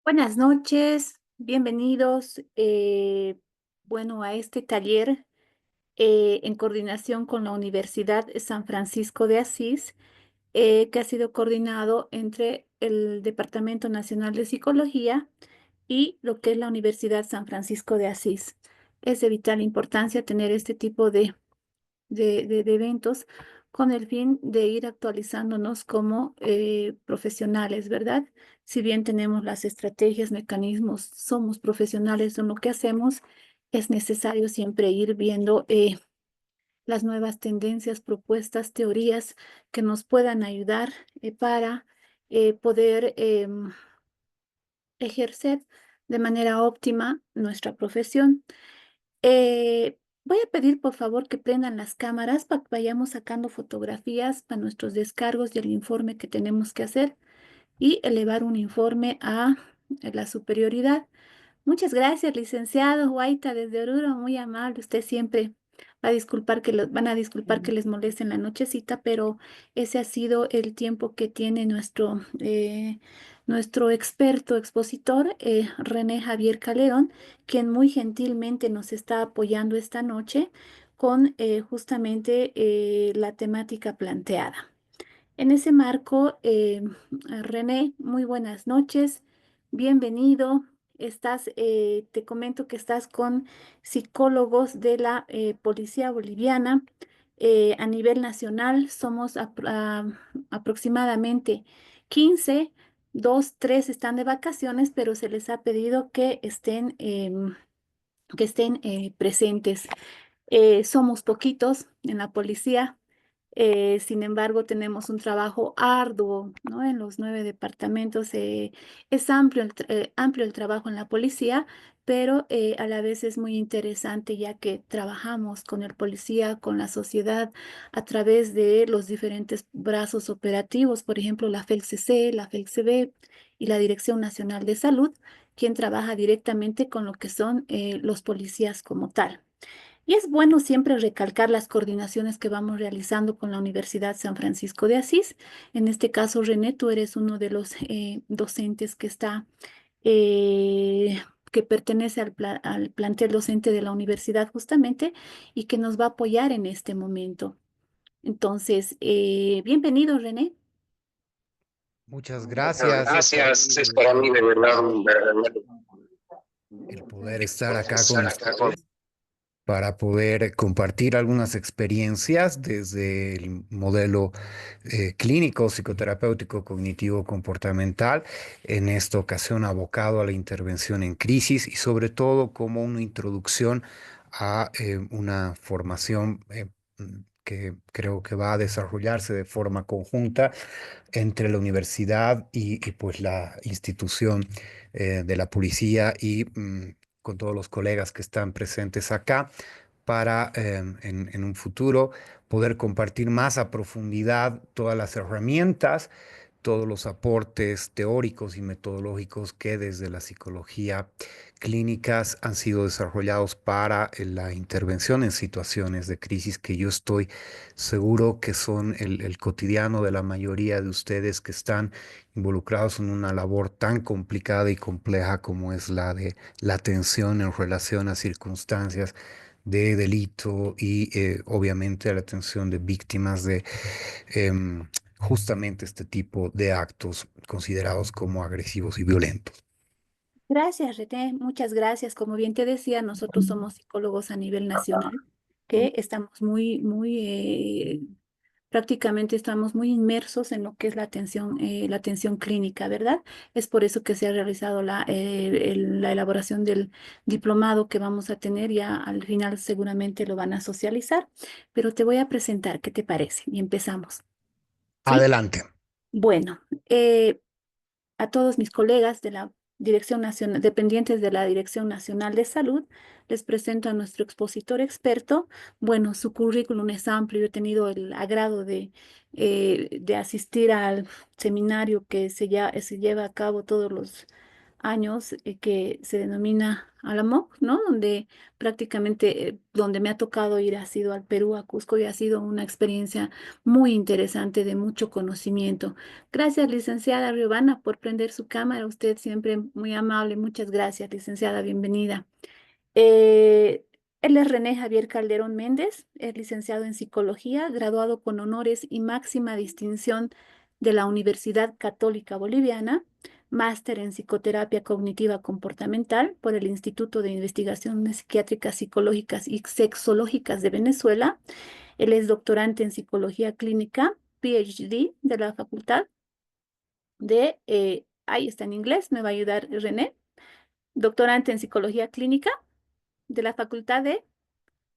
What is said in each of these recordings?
Buenas noches, bienvenidos a este taller en coordinación con la Universidad San Francisco de Asís, que ha sido coordinado entre el Departamento Nacional de Psicología y lo que es la Universidad San Francisco de Asís. Es de vital importancia tener este tipo de eventos con el fin de ir actualizándonos como profesionales, ¿verdad? Si bien tenemos las estrategias, mecanismos, somos profesionales en lo que hacemos, es necesario siempre ir viendo las nuevas tendencias, propuestas, teorías que nos puedan ayudar para poder ejercer de manera óptima nuestra profesión. Voy a pedir por favor que prendan las cámaras para que vayamos sacando fotografías para nuestros descargos y el informe que tenemos que hacer y elevar un informe a la superioridad. Muchas gracias, licenciado Guaita desde Oruro, muy amable. Usted siempre va a disculpar van a disculpar que les moleste en la nochecita, pero ese ha sido el tiempo que tiene nuestro experto expositor, René Javier Calderón, quien muy gentilmente nos está apoyando esta noche con justamente la temática planteada. En ese marco, René, muy buenas noches, bienvenido. Te comento que estás con psicólogos de la Policía Boliviana. A nivel nacional somos aproximadamente 15, 2, 3 están de vacaciones, pero se les ha pedido que estén presentes. Somos poquitos en la policía, sin embargo, tenemos un trabajo arduo, ¿no? En los 9 departamentos. Es amplio el trabajo en la policía, pero a la vez es muy interesante ya que trabajamos con el policía, con la sociedad, a través de los diferentes brazos operativos, por ejemplo, la FELCC, la FELCB y la Dirección Nacional de Salud, quien trabaja directamente con lo que son los policías como tal. Y es bueno siempre recalcar las coordinaciones que vamos realizando con la Universidad San Francisco de Asís. En este caso, René, tú eres uno de los docentes eh, que pertenece al plantel docente de la universidad justamente y que nos va a apoyar en este momento. Entonces, bienvenido, René. Muchas Muchas gracias. Es para mí gracias. de Es para verdad mí un de verdad honor un verdadero el poder estar poder acá con estar acá con ustedes para poder compartir algunas experiencias desde el modelo clínico, psicoterapéutico, cognitivo, comportamental, en esta ocasión abocado a la intervención en crisis y sobre todo como una introducción a una formación que creo que va a desarrollarse de forma conjunta entre la universidad pues la institución de la policía y con todos los colegas que están presentes acá para en un futuro poder compartir más a profundidad todas las herramientas, todos los aportes teóricos y metodológicos que desde la psicología clínicas han sido desarrollados para la intervención en situaciones de crisis que yo estoy seguro que son el cotidiano de la mayoría de ustedes que están involucrados en una labor tan complicada y compleja como es la de la atención en relación a circunstancias de delito y obviamente a la atención de víctimas de justamente este tipo de actos considerados como agresivos y violentos. Gracias, René. Muchas gracias. Como bien te decía, nosotros somos psicólogos a nivel nacional, que estamos prácticamente estamos muy inmersos en lo que es la atención clínica, ¿verdad? Es por eso que se ha realizado la elaboración del diplomado que vamos a tener. Ya al final seguramente lo van a socializar, pero te voy a presentar, ¿qué te parece? Y empezamos. ¿Sí? Adelante. Bueno, a todos mis colegas de la Dirección Nacional, dependientes de la Dirección Nacional de Salud, les presento a nuestro expositor experto. Bueno, su currículum es amplio. Yo he tenido el agrado de asistir al seminario que se lleva a cabo todos los años, que se denomina a la MOC, ¿no? Donde prácticamente, donde me ha tocado ir ha sido al Perú, a Cusco, y ha sido una experiencia muy interesante, de mucho conocimiento. Gracias, licenciada Riobana, por prender su cámara. Usted siempre muy amable. Muchas gracias, licenciada. Bienvenida. Eh, Él es René Javier Calderón Méndez, es licenciado en psicología, graduado con honores y máxima distinción de la Universidad Católica Boliviana, máster en psicoterapia cognitiva comportamental por el Instituto de Investigaciones Psiquiátricas, Psicológicas y Sexológicas de Venezuela. Él es doctorante en psicología clínica, PhD de la Facultad ahí está en inglés, me va a ayudar René, doctorante en psicología clínica de la Facultad de...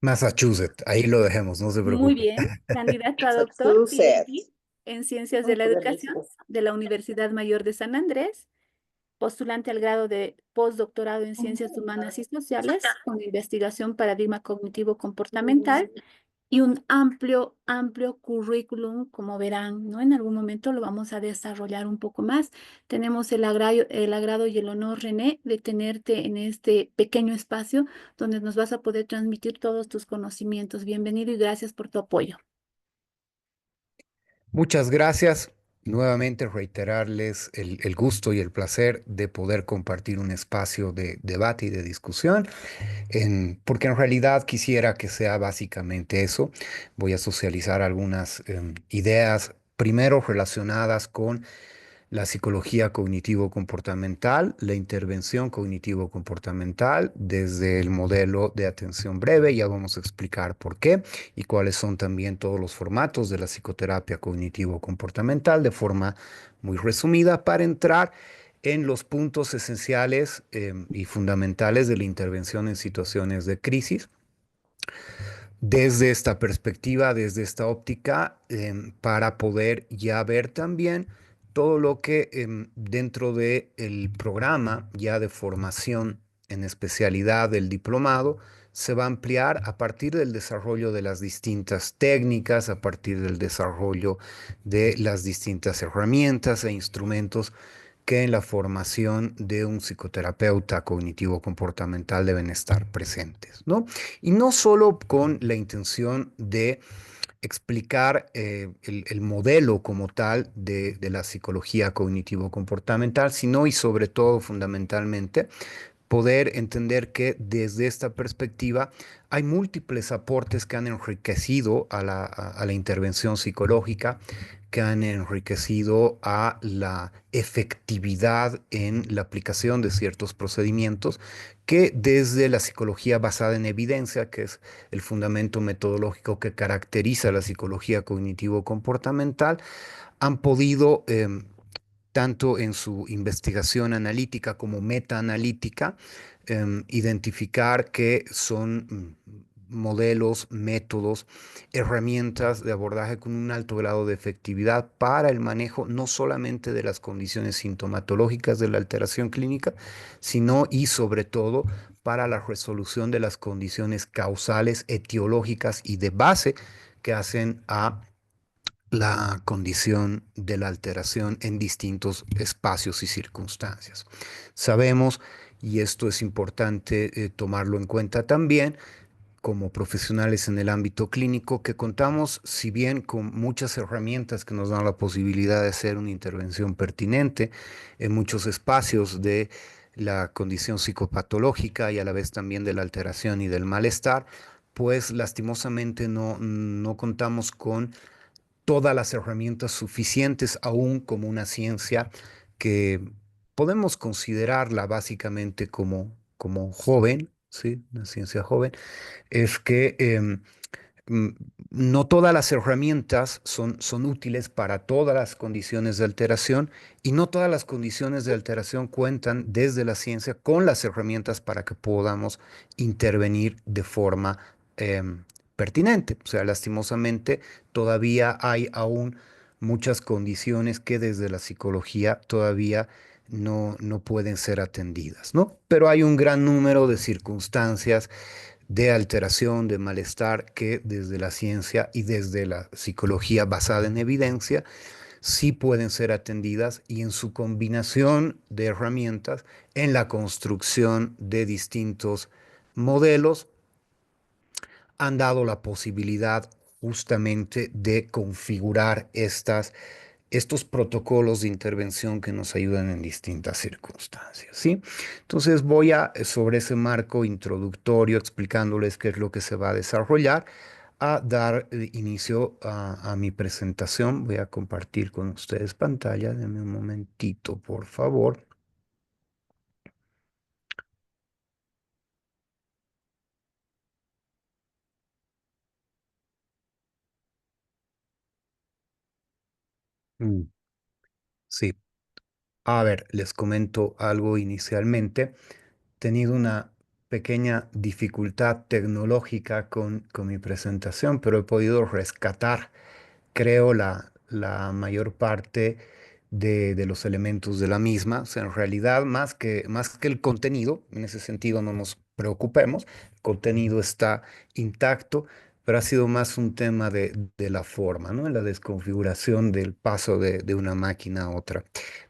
Massachusetts, ahí lo dejemos, no se Muy preocupe. bien, candidato a doctor, PhD Massachusetts. en Ciencias de Oh, la qué Educación bonito. de la Universidad Mayor de San Andrés, postulante al grado de postdoctorado en Ciencias Humanas y Sociales con investigación paradigma cognitivo-comportamental y un amplio, amplio currículum, como verán, ¿no? En algún momento lo vamos a desarrollar un poco más. Tenemos el agrado y el honor, René, de tenerte en este pequeño espacio donde nos vas a poder transmitir todos tus conocimientos. Bienvenido y gracias por tu apoyo. Muchas gracias. Nuevamente reiterarles el gusto y el placer de poder compartir un espacio de debate y de discusión, porque en realidad quisiera que sea básicamente eso. Voy a socializar algunas ideas, primero relacionadas con la psicología cognitivo-comportamental, la intervención cognitivo-comportamental desde el modelo de atención breve. Ya vamos a explicar por qué y cuáles son también todos los formatos de la psicoterapia cognitivo-comportamental de forma muy resumida para entrar en los puntos esenciales y fundamentales de la intervención en situaciones de crisis desde esta perspectiva, desde esta óptica, para poder ya ver también todo lo que dentro del programa ya de formación en especialidad del diplomado se va a ampliar a partir del desarrollo de las distintas técnicas, a partir del desarrollo de las distintas herramientas e instrumentos que en la formación de un psicoterapeuta cognitivo-comportamental deben estar presentes, ¿no? Y no solo con la intención de explicar el modelo como tal de la psicología cognitivo-comportamental, sino y sobre todo fundamentalmente poder entender que desde esta perspectiva hay múltiples aportes que han enriquecido a la intervención psicológica, que han enriquecido a la efectividad en la aplicación de ciertos procedimientos, que desde la psicología basada en evidencia, que es el fundamento metodológico que caracteriza la psicología cognitivo-comportamental, han podido tanto en su investigación analítica como metaanalítica, identificar que son modelos, métodos, herramientas de abordaje con un alto grado de efectividad para el manejo no solamente de las condiciones sintomatológicas de la alteración clínica, sino y sobre todo para la resolución de las condiciones causales, etiológicas y de base que hacen a la condición de la alteración en distintos espacios y circunstancias. Sabemos, y esto es importante tomarlo en cuenta también, como profesionales en el ámbito clínico, que contamos, si bien con muchas herramientas que nos dan la posibilidad de hacer una intervención pertinente en muchos espacios de la condición psicopatológica y a la vez también de la alteración y del malestar, pues lastimosamente no contamos con todas las herramientas suficientes aún como una ciencia que podemos considerarla básicamente como joven, ¿sí? Una ciencia joven, es que mm, no todas las herramientas son útiles para todas las condiciones de alteración y no todas las condiciones de alteración cuentan desde la ciencia con las herramientas para que podamos intervenir de forma pertinente. O sea, lastimosamente todavía hay aún muchas condiciones que desde la psicología todavía no pueden ser atendidas, ¿no? Pero hay un gran número de circunstancias de alteración, de malestar, que desde la ciencia y desde la psicología basada en evidencia sí pueden ser atendidas y en su combinación de herramientas en la construcción de distintos modelos han dado la posibilidad justamente de configurar estos protocolos de intervención que nos ayudan en distintas circunstancias, ¿sí? Entonces voy sobre ese marco introductorio, explicándoles qué es lo que se va a desarrollar, a dar inicio a mi presentación. Voy a compartir con ustedes pantalla. Denme un momentito, por favor. Mm, sí. A ver, les comento algo inicialmente. Tenido una pequeña dificultad tecnológica con mi presentación, pero he podido rescatar, creo, la mayor parte de los elementos de la misma. O sea, en realidad, más que el contenido, en ese sentido no nos preocupemos, el contenido está intacto, pero ha sido más un tema de la forma, ¿no? En la desconfiguración del paso de una máquina a otra.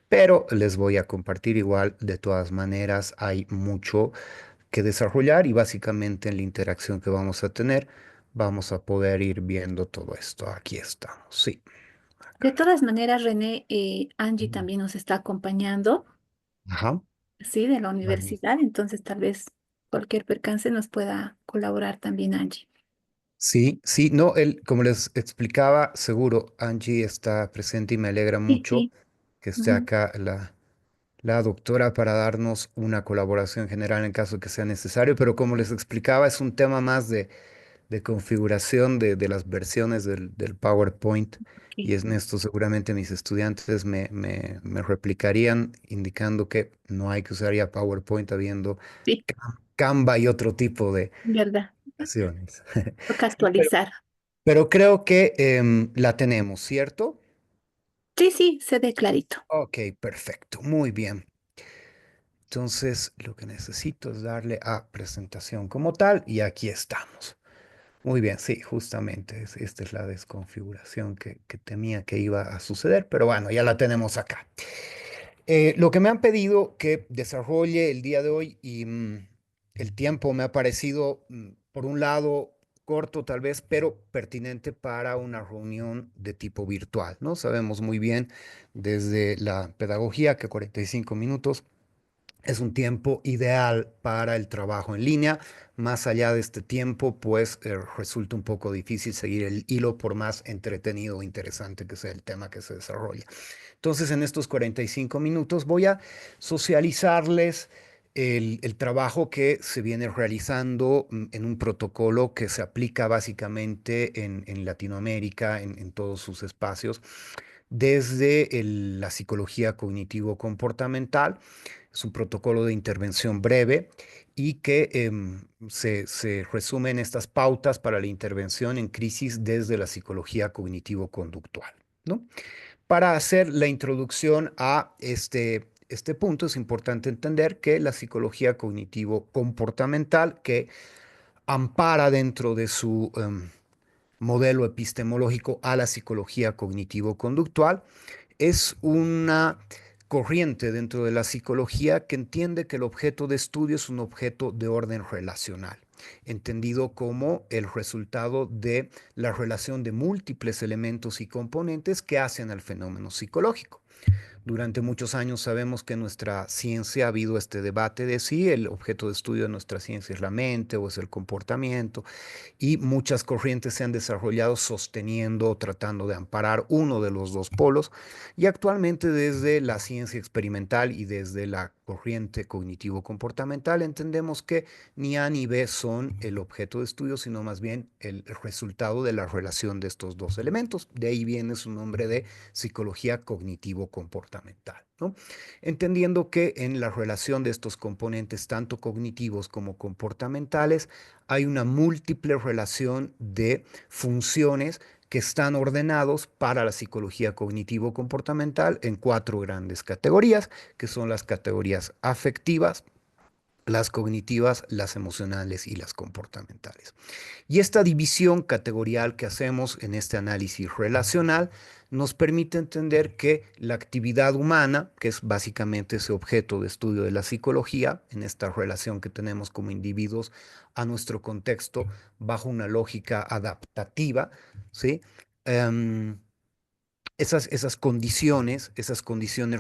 Pero les voy a compartir igual, de todas maneras, hay mucho que desarrollar y básicamente en la interacción que vamos a tener, vamos a poder ir viendo todo esto. Aquí estamos, sí, De acá. todas maneras, René, Angie Mm. también nos está acompañando, Ajá. sí, de la Vale. universidad, entonces tal vez cualquier percance nos pueda colaborar también Angie. Sí, sí, no, como les explicaba, seguro Angie está presente y me alegra Sí, mucho sí. que esté Ujú. acá la doctora para darnos una colaboración general en caso que sea necesario, pero como les explicaba, es un tema más de configuración de las versiones del PowerPoint y Ok. es en esto seguramente mis estudiantes me replicarían indicando que no hay que usar ya PowerPoint habiendo Sí, Canva y otro tipo de verdad. aplicaciones. Toca Pero, actualizar. pero creo que la tenemos, ¿cierto? Sí, sí, se ve clarito. Ok, perfecto, muy bien. Entonces, lo que necesito es darle a presentación como tal y aquí estamos. Muy bien, sí, justamente esta es la desconfiguración que temía que iba a suceder, pero bueno, ya la tenemos acá. Lo que me han pedido que desarrolle el día de hoy y el tiempo me ha parecido, por un lado, corto tal vez, pero pertinente para una reunión de tipo virtual, ¿no? Sabemos muy bien desde la pedagogía que 45 minutos es un tiempo ideal para el trabajo en línea. Más allá de este tiempo, pues resulta un poco difícil seguir el hilo por más entretenido o interesante que sea el tema que se desarrolla. Entonces, en estos 45 minutos voy a socializarles el trabajo que se viene realizando en un protocolo que se aplica básicamente en Latinoamérica, en todos sus espacios, desde la psicología cognitivo-comportamental. Es un protocolo de intervención breve y que se resume en estas pautas para la intervención en crisis desde la psicología cognitivo-conductual, ¿no? Para hacer la introducción a este punto es importante entender que la psicología cognitivo-comportamental, que ampara dentro de su modelo epistemológico a la psicología cognitivo-conductual, es una corriente dentro de la psicología que entiende que el objeto de estudio es un objeto de orden relacional, entendido como el resultado de la relación de múltiples elementos y componentes que hacen al fenómeno psicológico. Durante muchos años sabemos que en nuestra ciencia ha habido este debate de si el objeto de estudio de nuestra ciencia es la mente o es el comportamiento, y muchas corrientes se han desarrollado sosteniendo o tratando de amparar uno de los dos polos, y actualmente desde la ciencia experimental y desde la corriente cognitivo-comportamental entendemos que ni A ni B son el objeto de estudio, sino más bien el resultado de la relación de estos dos elementos. De ahí viene su nombre de psicología cognitivo-comportamental, ¿no? Entendiendo que en la relación de estos componentes, tanto cognitivos como comportamentales, hay una múltiple relación de funciones que están ordenados para la psicología cognitivo-comportamental en cuatro grandes categorías, que son las categorías afectivas, las cognitivas, las emocionales y las comportamentales. Y esta división categorial que hacemos en este análisis relacional nos permite entender que la actividad humana, que es básicamente ese objeto de estudio de la psicología, en esta relación que tenemos como individuos a nuestro contexto bajo una lógica adaptativa, ¿sí? Em, esas condiciones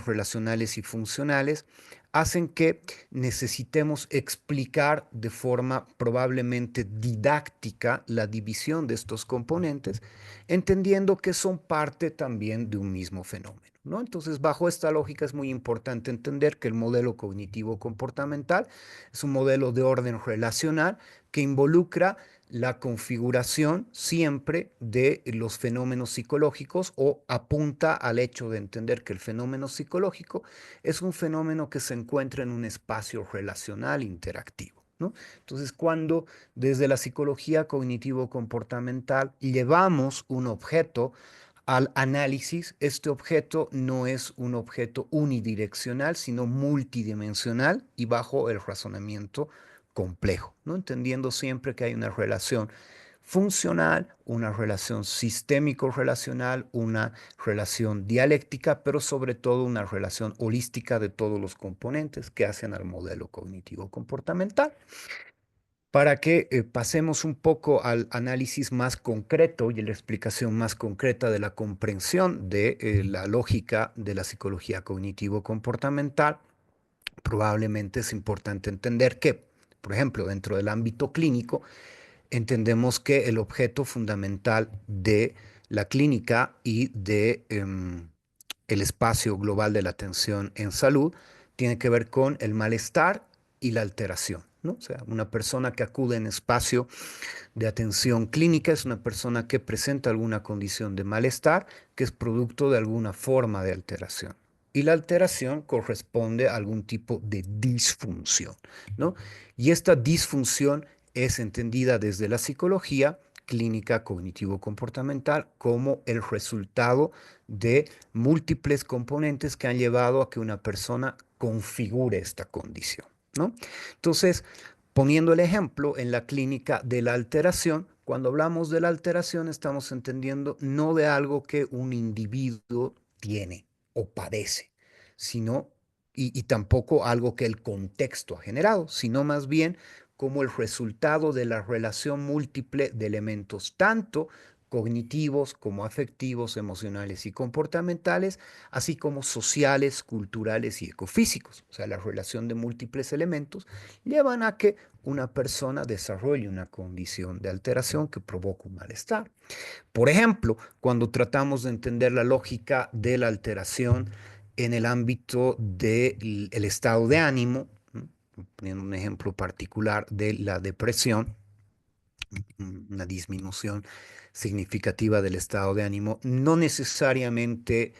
relacionales y funcionales, hacen que necesitemos explicar de forma probablemente didáctica la división de estos componentes, entendiendo que son parte también de un mismo fenómeno, ¿no? Entonces, bajo esta lógica es muy importante entender que el modelo cognitivo comportamental es un modelo de orden relacional que involucra la configuración siempre de los fenómenos psicológicos o apunta al hecho de entender que el fenómeno psicológico es un fenómeno que se encuentra en un espacio relacional interactivo, ¿no? Entonces, cuando desde la psicología cognitivo-comportamental llevamos un objeto al análisis, este objeto no es un objeto unidireccional, sino multidimensional y bajo el razonamiento complejo, ¿no? Entendiendo siempre que hay una relación funcional, una relación sistémico-relacional, una relación dialéctica, pero sobre todo una relación holística de todos los componentes que hacen al modelo cognitivo-comportamental. Para que pasemos un poco al análisis más concreto y la explicación más concreta de la comprensión de la lógica de la psicología cognitivo-comportamental, probablemente es importante entender que, por ejemplo, dentro del ámbito clínico, entendemos que el objeto fundamental de la clínica y de el espacio global de la atención en salud tiene que ver con el malestar y la alteración, ¿no? O sea, una persona que acude en espacio de atención clínica es una persona que presenta alguna condición de malestar que es producto de alguna forma de alteración. Y la alteración corresponde a algún tipo de disfunción, ¿no? Y esta disfunción es entendida desde la psicología clínica cognitivo-comportamental como el resultado de múltiples componentes que han llevado a que una persona configure esta condición, ¿no? Entonces, poniendo el ejemplo en la clínica de la alteración, cuando hablamos de la alteración estamos entendiendo no de algo que un individuo tiene o padece, sino, y tampoco algo que el contexto ha generado, sino más bien como el resultado de la relación múltiple de elementos, tanto cognitivos como afectivos, emocionales y comportamentales, así como sociales, culturales y ecofísicos. O sea, la relación de múltiples elementos llevan a que una persona desarrolle una condición de alteración que provoca un malestar. Por ejemplo, cuando tratamos de entender la lógica de la alteración en el ámbito del estado de ánimo, ¿no? Poniendo un ejemplo particular de la depresión, una disminución significativa del estado de ánimo, no necesariamente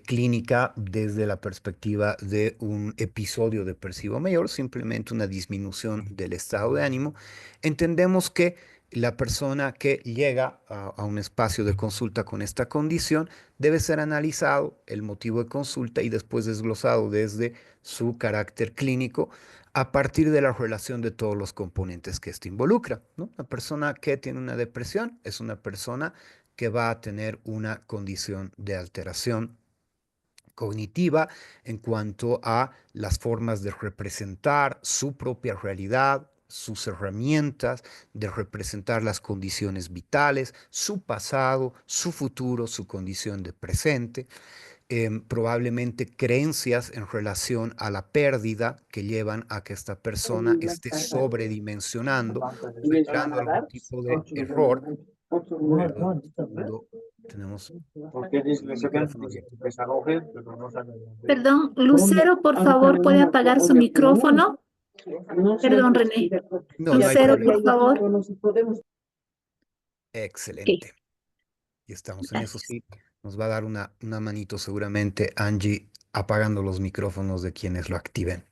clínica desde la perspectiva de un episodio depresivo mayor, simplemente una disminución del estado de ánimo. Entendemos que la persona que llega a un espacio de consulta con esta condición debe ser analizado el motivo de consulta y después desglosado desde su carácter clínico a partir de la relación de todos los componentes que esto involucra, ¿no? Una persona que tiene una depresión es una persona que va a tener una condición de alteración cognitiva en cuanto a las formas de representar su propia realidad, sus herramientas de representar las condiciones vitales, su pasado, su futuro, su condición de presente, probablemente creencias en relación a la pérdida que llevan a que esta persona esté sobredimensionando o generando algún tipo de error. Perdón, un segundo, tenemos el micrófono abierto. Perdón, Lucero, por favor, ¿puede apagar su micrófono? Perdón, René. No, no hay Lucero, problema. por favor. Ok. Excelente. Y estamos en eso, Gracias. sí. Nos va a dar una manito seguramente Angie apagando los micrófonos de quienes lo activen.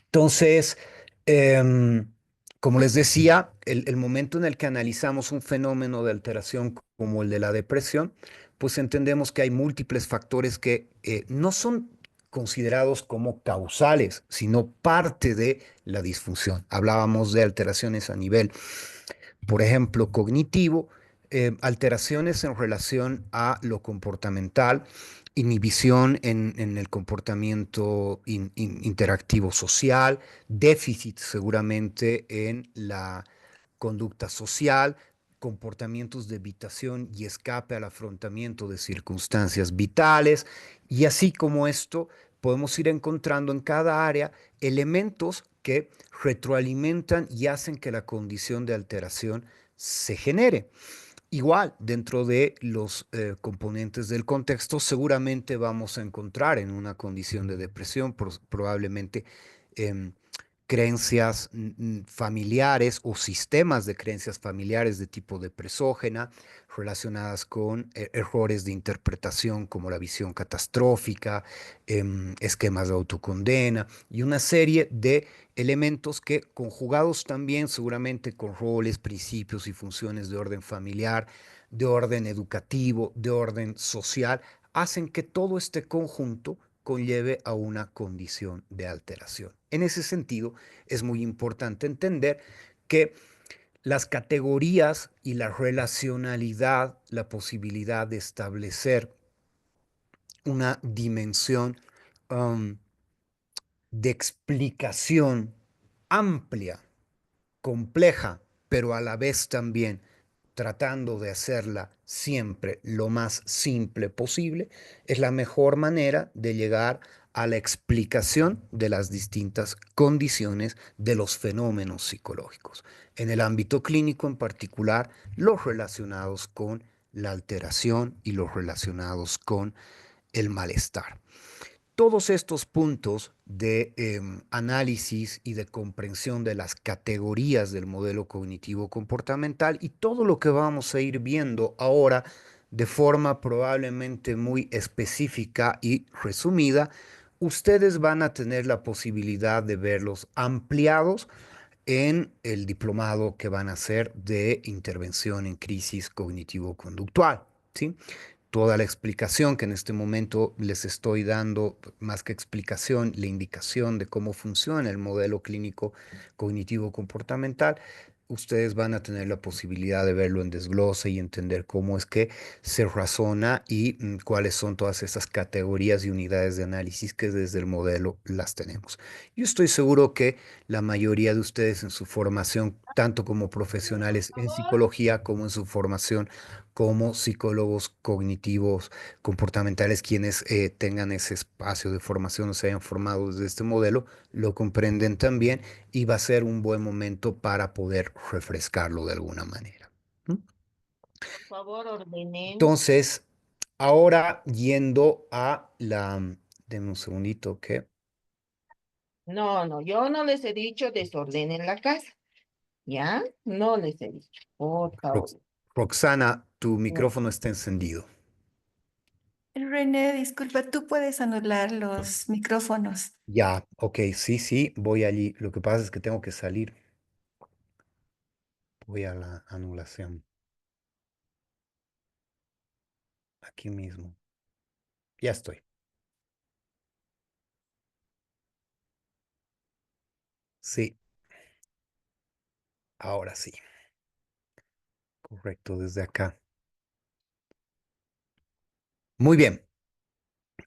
Entonces, em, como les decía, el momento en el que analizamos un fenómeno de alteración como el de la depresión, pues entendemos que hay múltiples factores que no son considerados como causales, sino parte de la disfunción. Hablábamos de alteraciones a nivel, por ejemplo, cognitivo, alteraciones en relación a lo comportamental, inhibición en el comportamiento interactivo social, déficit seguramente en la conducta social, comportamientos de evitación y escape al afrontamiento de circunstancias vitales, y así como esto, podemos ir encontrando en cada área elementos que retroalimentan y hacen que la condición de alteración se genere. Igual, dentro de los componentes del contexto, seguramente vamos a encontrar en una condición de depresión, probablemente eh, creencias familiares o sistemas de creencias familiares de tipo depresógena relacionadas con errores de interpretación como la visión catastrófica, esquemas de autocondena y una serie de elementos que conjugados también seguramente con roles, principios y funciones de orden familiar, de orden educativo, de orden social, hacen que todo este conjunto conlleve a una condición de alteración. En ese sentido, es muy importante entender que las categorías y la relacionalidad, la posibilidad de establecer una dimensión um, de explicación amplia, compleja, pero a la vez también tratando de hacerla siempre lo más simple posible, es la mejor manera de llegar a la explicación de las distintas condiciones de los fenómenos psicológicos. En el ámbito clínico en particular, los relacionados con la alteración y los relacionados con el malestar. Todos estos puntos de análisis y de comprensión de las categorías del modelo cognitivo comportamental y todo lo que vamos a ir viendo ahora de forma probablemente muy específica y resumida, ustedes van a tener la posibilidad de verlos ampliados en el diplomado que van a hacer de intervención en crisis cognitivo-conductual, ¿sí? Toda la explicación que en este momento les estoy dando, más que explicación, la indicación de cómo funciona el modelo clínico cognitivo comportamental, ustedes van a tener la posibilidad de verlo en desglose y entender cómo es que se razona y cuáles son todas esas categorías y unidades de análisis que desde el modelo las tenemos. Yo estoy seguro que la mayoría de ustedes en su formación, tanto como profesionales en psicología como en su formación como psicólogos cognitivos comportamentales, quienes tengan ese espacio de formación o se hayan formado desde este modelo, lo comprenden también y va a ser un buen momento para poder refrescarlo de alguna manera. ¿Mm? Por favor, ordenen. Entonces, ahora yendo a la... Denme un segundito, que No, no, yo no les he dicho desordenen la casa. ¿Ya? No les he dicho. Por favor. Roxana, tu No. micrófono está encendido. René, disculpa, tú puedes anular los micrófonos. Ya, ok, sí, sí, voy allí. Lo que pasa es que tengo que salir. Voy a la anulación. Aquí mismo. Ya estoy. Sí, ahora sí. Correcto, desde acá. Muy bien,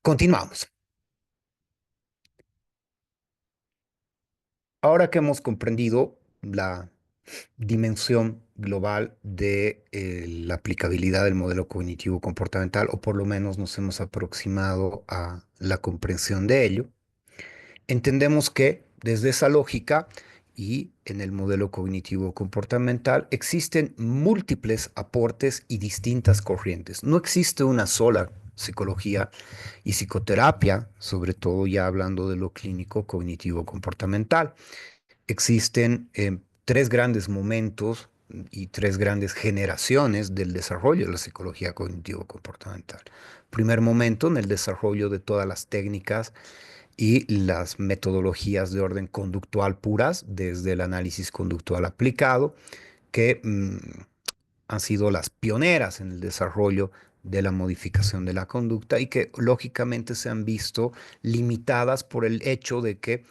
continuamos. Ahora que hemos comprendido la dimensión global de la aplicabilidad del modelo cognitivo comportamental, o por lo menos nos hemos aproximado a la comprensión de ello, entendemos que desde esa lógica y en el modelo cognitivo comportamental existen múltiples aportes y distintas corrientes. No existe una sola psicología y psicoterapia, sobre todo ya hablando de lo clínico cognitivo comportamental. Existen tres grandes momentos y tres grandes generaciones del desarrollo de la psicología cognitivo comportamental. Primer momento en el desarrollo de todas las técnicas y las metodologías de orden conductual puras, desde el análisis conductual aplicado, que han sido las pioneras en el desarrollo de la modificación de la conducta y que lógicamente se han visto limitadas por el hecho de que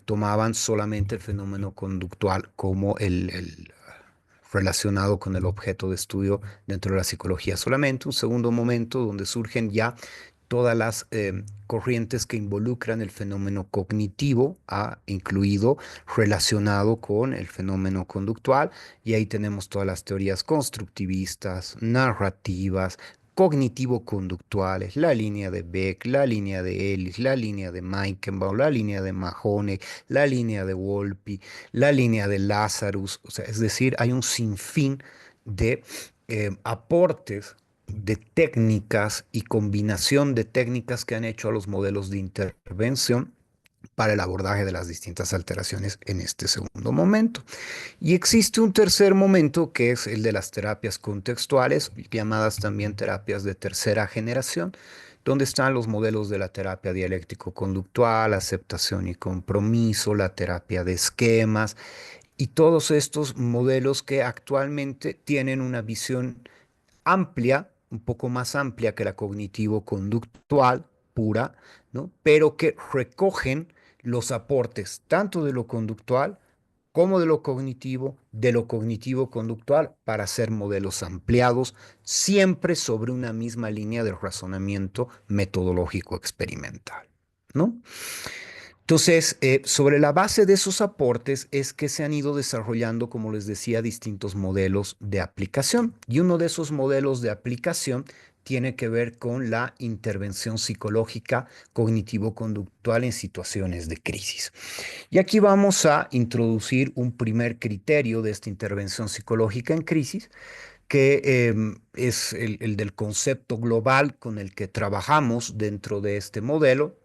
tomaban solamente el fenómeno conductual como el relacionado con el objeto de estudio dentro de la psicología. Solamente un segundo momento donde surgen ya todas las corrientes que involucran el fenómeno cognitivo, incluido relacionado con el fenómeno conductual, y ahí tenemos todas las teorías constructivistas, narrativas, cognitivo-conductuales, la línea de Beck, la línea de Ellis, la línea de Meichenbaum, la línea de Mahoney, la línea de Wolpe, la línea de Lazarus, o sea, es decir, hay un sinfín de aportes de técnicas y combinación de técnicas que han hecho a los modelos de intervención para el abordaje de las distintas alteraciones en este segundo momento. Y existe un tercer momento que es el de las terapias contextuales, llamadas también terapias de tercera generación, donde están los modelos de la terapia dialéctico-conductual, aceptación y compromiso, la terapia de esquemas, y todos estos modelos que actualmente tienen una visión amplia, un poco más amplia que la cognitivo-conductual pura, ¿no? Pero que recogen los aportes tanto de lo conductual como de lo cognitivo-conductual, para hacer modelos ampliados, siempre sobre una misma línea de razonamiento metodológico experimental, ¿no? Entonces, sobre la base de esos aportes es que se han ido desarrollando, como les decía, distintos modelos de aplicación. Y uno de esos modelos de aplicación tiene que ver con la intervención psicológica cognitivo-conductual en situaciones de crisis. Y aquí vamos a introducir un primer criterio de esta intervención psicológica en crisis, que es el del concepto global con el que trabajamos dentro de este modelo,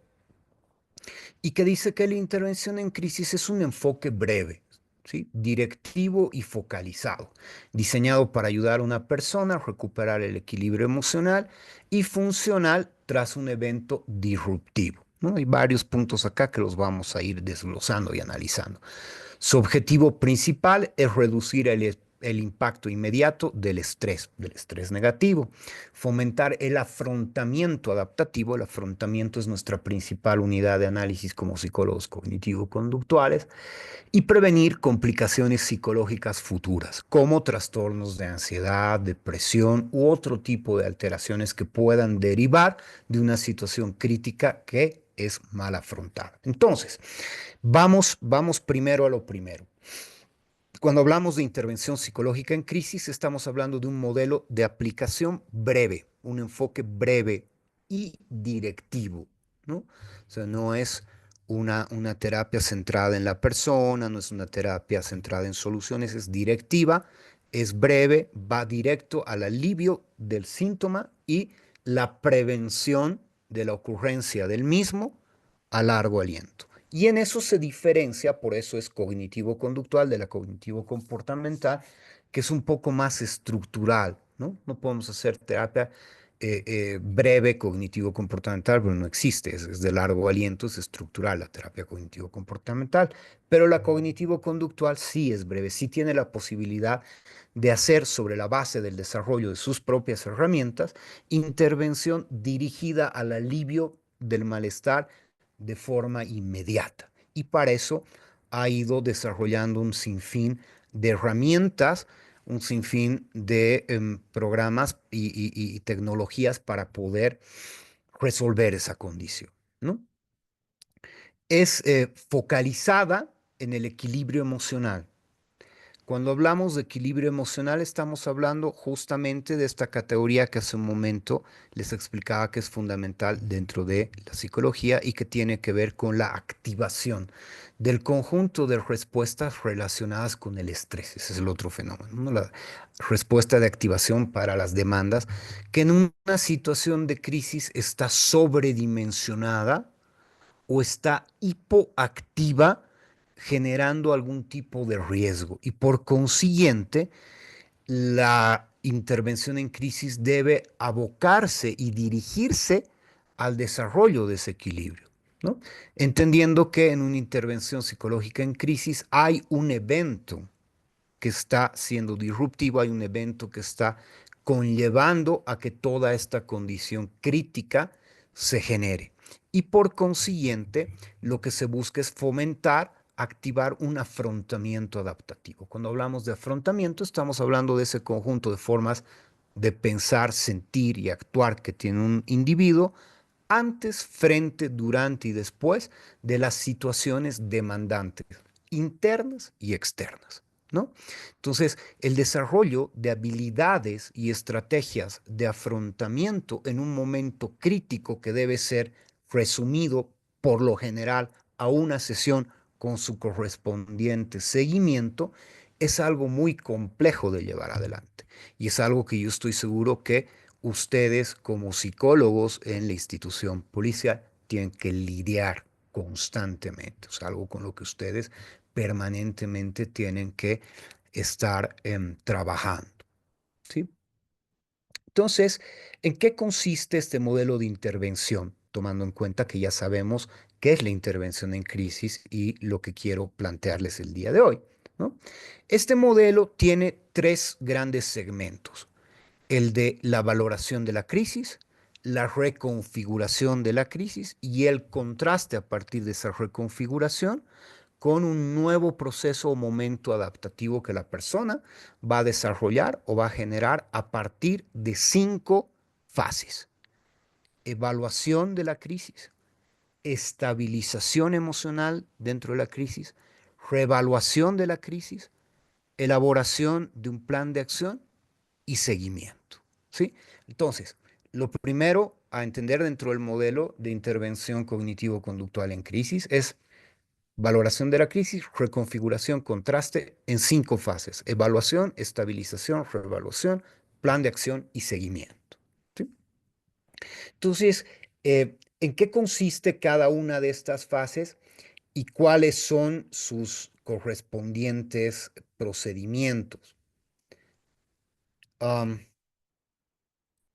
y que dice que la intervención en crisis es un enfoque breve, ¿sí? Directivo y focalizado, diseñado para ayudar a una persona a recuperar el equilibrio emocional y funcional tras un evento disruptivo, ¿no? Hay varios puntos acá que los vamos a ir desglosando y analizando. Su objetivo principal es reducir el impacto inmediato del estrés negativo, fomentar el afrontamiento adaptativo. El afrontamiento es nuestra principal unidad de análisis como psicólogos cognitivo-conductuales, y prevenir complicaciones psicológicas futuras, como trastornos de ansiedad, depresión u otro tipo de alteraciones que puedan derivar de una situación crítica que es mal afrontada. Entonces, vamos primero a lo primero. Cuando hablamos de intervención psicológica en crisis, estamos hablando de un modelo de aplicación breve, un enfoque breve y directivo, ¿no? O sea, no es una terapia centrada en la persona, no es una terapia centrada en soluciones, es directiva, es breve, va directo al alivio del síntoma y la prevención de la ocurrencia del mismo a largo aliento. Y en eso se diferencia, por eso es cognitivo-conductual de la cognitivo-comportamental, que es un poco más estructural, ¿no? No podemos hacer terapia breve cognitivo-comportamental, pero no existe, es de largo aliento, es estructural la terapia cognitivo-comportamental, pero la cognitivo-conductual sí es breve, sí tiene la posibilidad de hacer, sobre la base del desarrollo de sus propias herramientas, intervención dirigida al alivio del malestar de forma inmediata. Y para eso ha ido desarrollando un sinfín de herramientas, un sinfín de programas y tecnologías para poder resolver esa condición, ¿no? Es focalizada en el equilibrio emocional. Cuando hablamos de equilibrio emocional, estamos hablando justamente de esta categoría que hace un momento les explicaba que es fundamental dentro de la psicología y que tiene que ver con la activación del conjunto de respuestas relacionadas con el estrés. Ese es el otro fenómeno, ¿no? La respuesta de activación para las demandas, que en una situación de crisis está sobredimensionada o está hipoactiva, generando algún tipo de riesgo. Y por consiguiente, la intervención en crisis debe abocarse y dirigirse al desarrollo de ese equilibrio, ¿no? Entendiendo que en una intervención psicológica en crisis hay un evento que está siendo disruptivo, hay un evento que está conllevando a que toda esta condición crítica se genere. Y por consiguiente, lo que se busca es fomentar, activar un afrontamiento adaptativo. Cuando hablamos de afrontamiento, estamos hablando de ese conjunto de formas de pensar, sentir y actuar que tiene un individuo antes, frente, durante y después de las situaciones demandantes, internas y externas, ¿no? Entonces, el desarrollo de habilidades y estrategias de afrontamiento en un momento crítico que debe ser resumido por lo general a una sesión con su correspondiente seguimiento, es algo muy complejo de llevar adelante. Y es algo que yo estoy seguro que ustedes como psicólogos en la institución policial tienen que lidiar constantemente. Es algo con lo que ustedes permanentemente tienen que estar trabajando. ¿Sí? Entonces, ¿en qué consiste este modelo de intervención? Tomando en cuenta que ya sabemos qué es la intervención en crisis y lo que quiero plantearles el día de hoy, ¿no? Este modelo tiene tres grandes segmentos: el de la valoración de la crisis, la reconfiguración de la crisis y el contraste a partir de esa reconfiguración con un nuevo proceso o momento adaptativo que la persona va a desarrollar o va a generar a partir de 5 fases: evaluación de la crisis, estabilización emocional dentro de la crisis, reevaluación de la crisis, elaboración de un plan de acción y seguimiento. ¿Sí? Entonces, lo primero a entender dentro del modelo de intervención cognitivo-conductual en crisis es valoración de la crisis, reconfiguración, contraste en 5 fases: evaluación, estabilización, reevaluación, plan de acción y seguimiento. ¿Sí? Entonces, ¿en qué consiste cada una de estas fases y cuáles son sus correspondientes procedimientos? Um,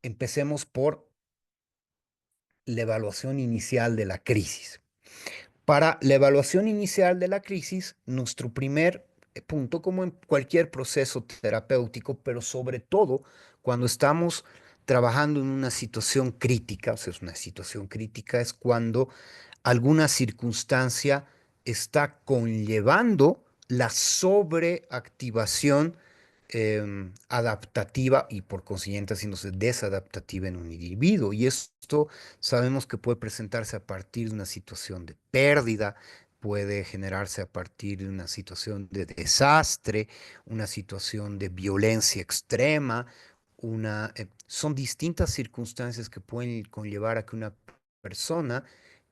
Empecemos por la evaluación inicial de la crisis. Para la evaluación inicial de la crisis, nuestro primer punto, como en cualquier proceso terapéutico, pero sobre todo cuando estamos trabajando en una situación crítica, o sea, es una situación crítica, es cuando alguna circunstancia está conllevando la sobreactivación adaptativa y por consiguiente haciéndose desadaptativa en un individuo. Y esto sabemos que puede presentarse a partir de una situación de pérdida, puede generarse a partir de una situación de desastre, una situación de violencia extrema, son distintas circunstancias que pueden conllevar a que una persona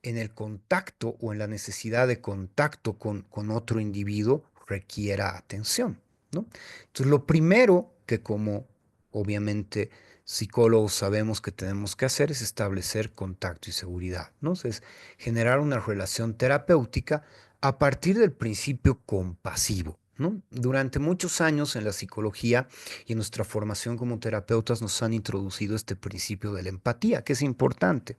en el contacto o en la necesidad de contacto con otro individuo requiera atención, ¿no? Entonces, lo primero que como obviamente psicólogos sabemos que tenemos que hacer es establecer contacto y seguridad, ¿no? Es generar una relación terapéutica a partir del principio compasivo, ¿no? Durante muchos años en la psicología y en nuestra formación como terapeutas nos han introducido este principio de la empatía, que es importante.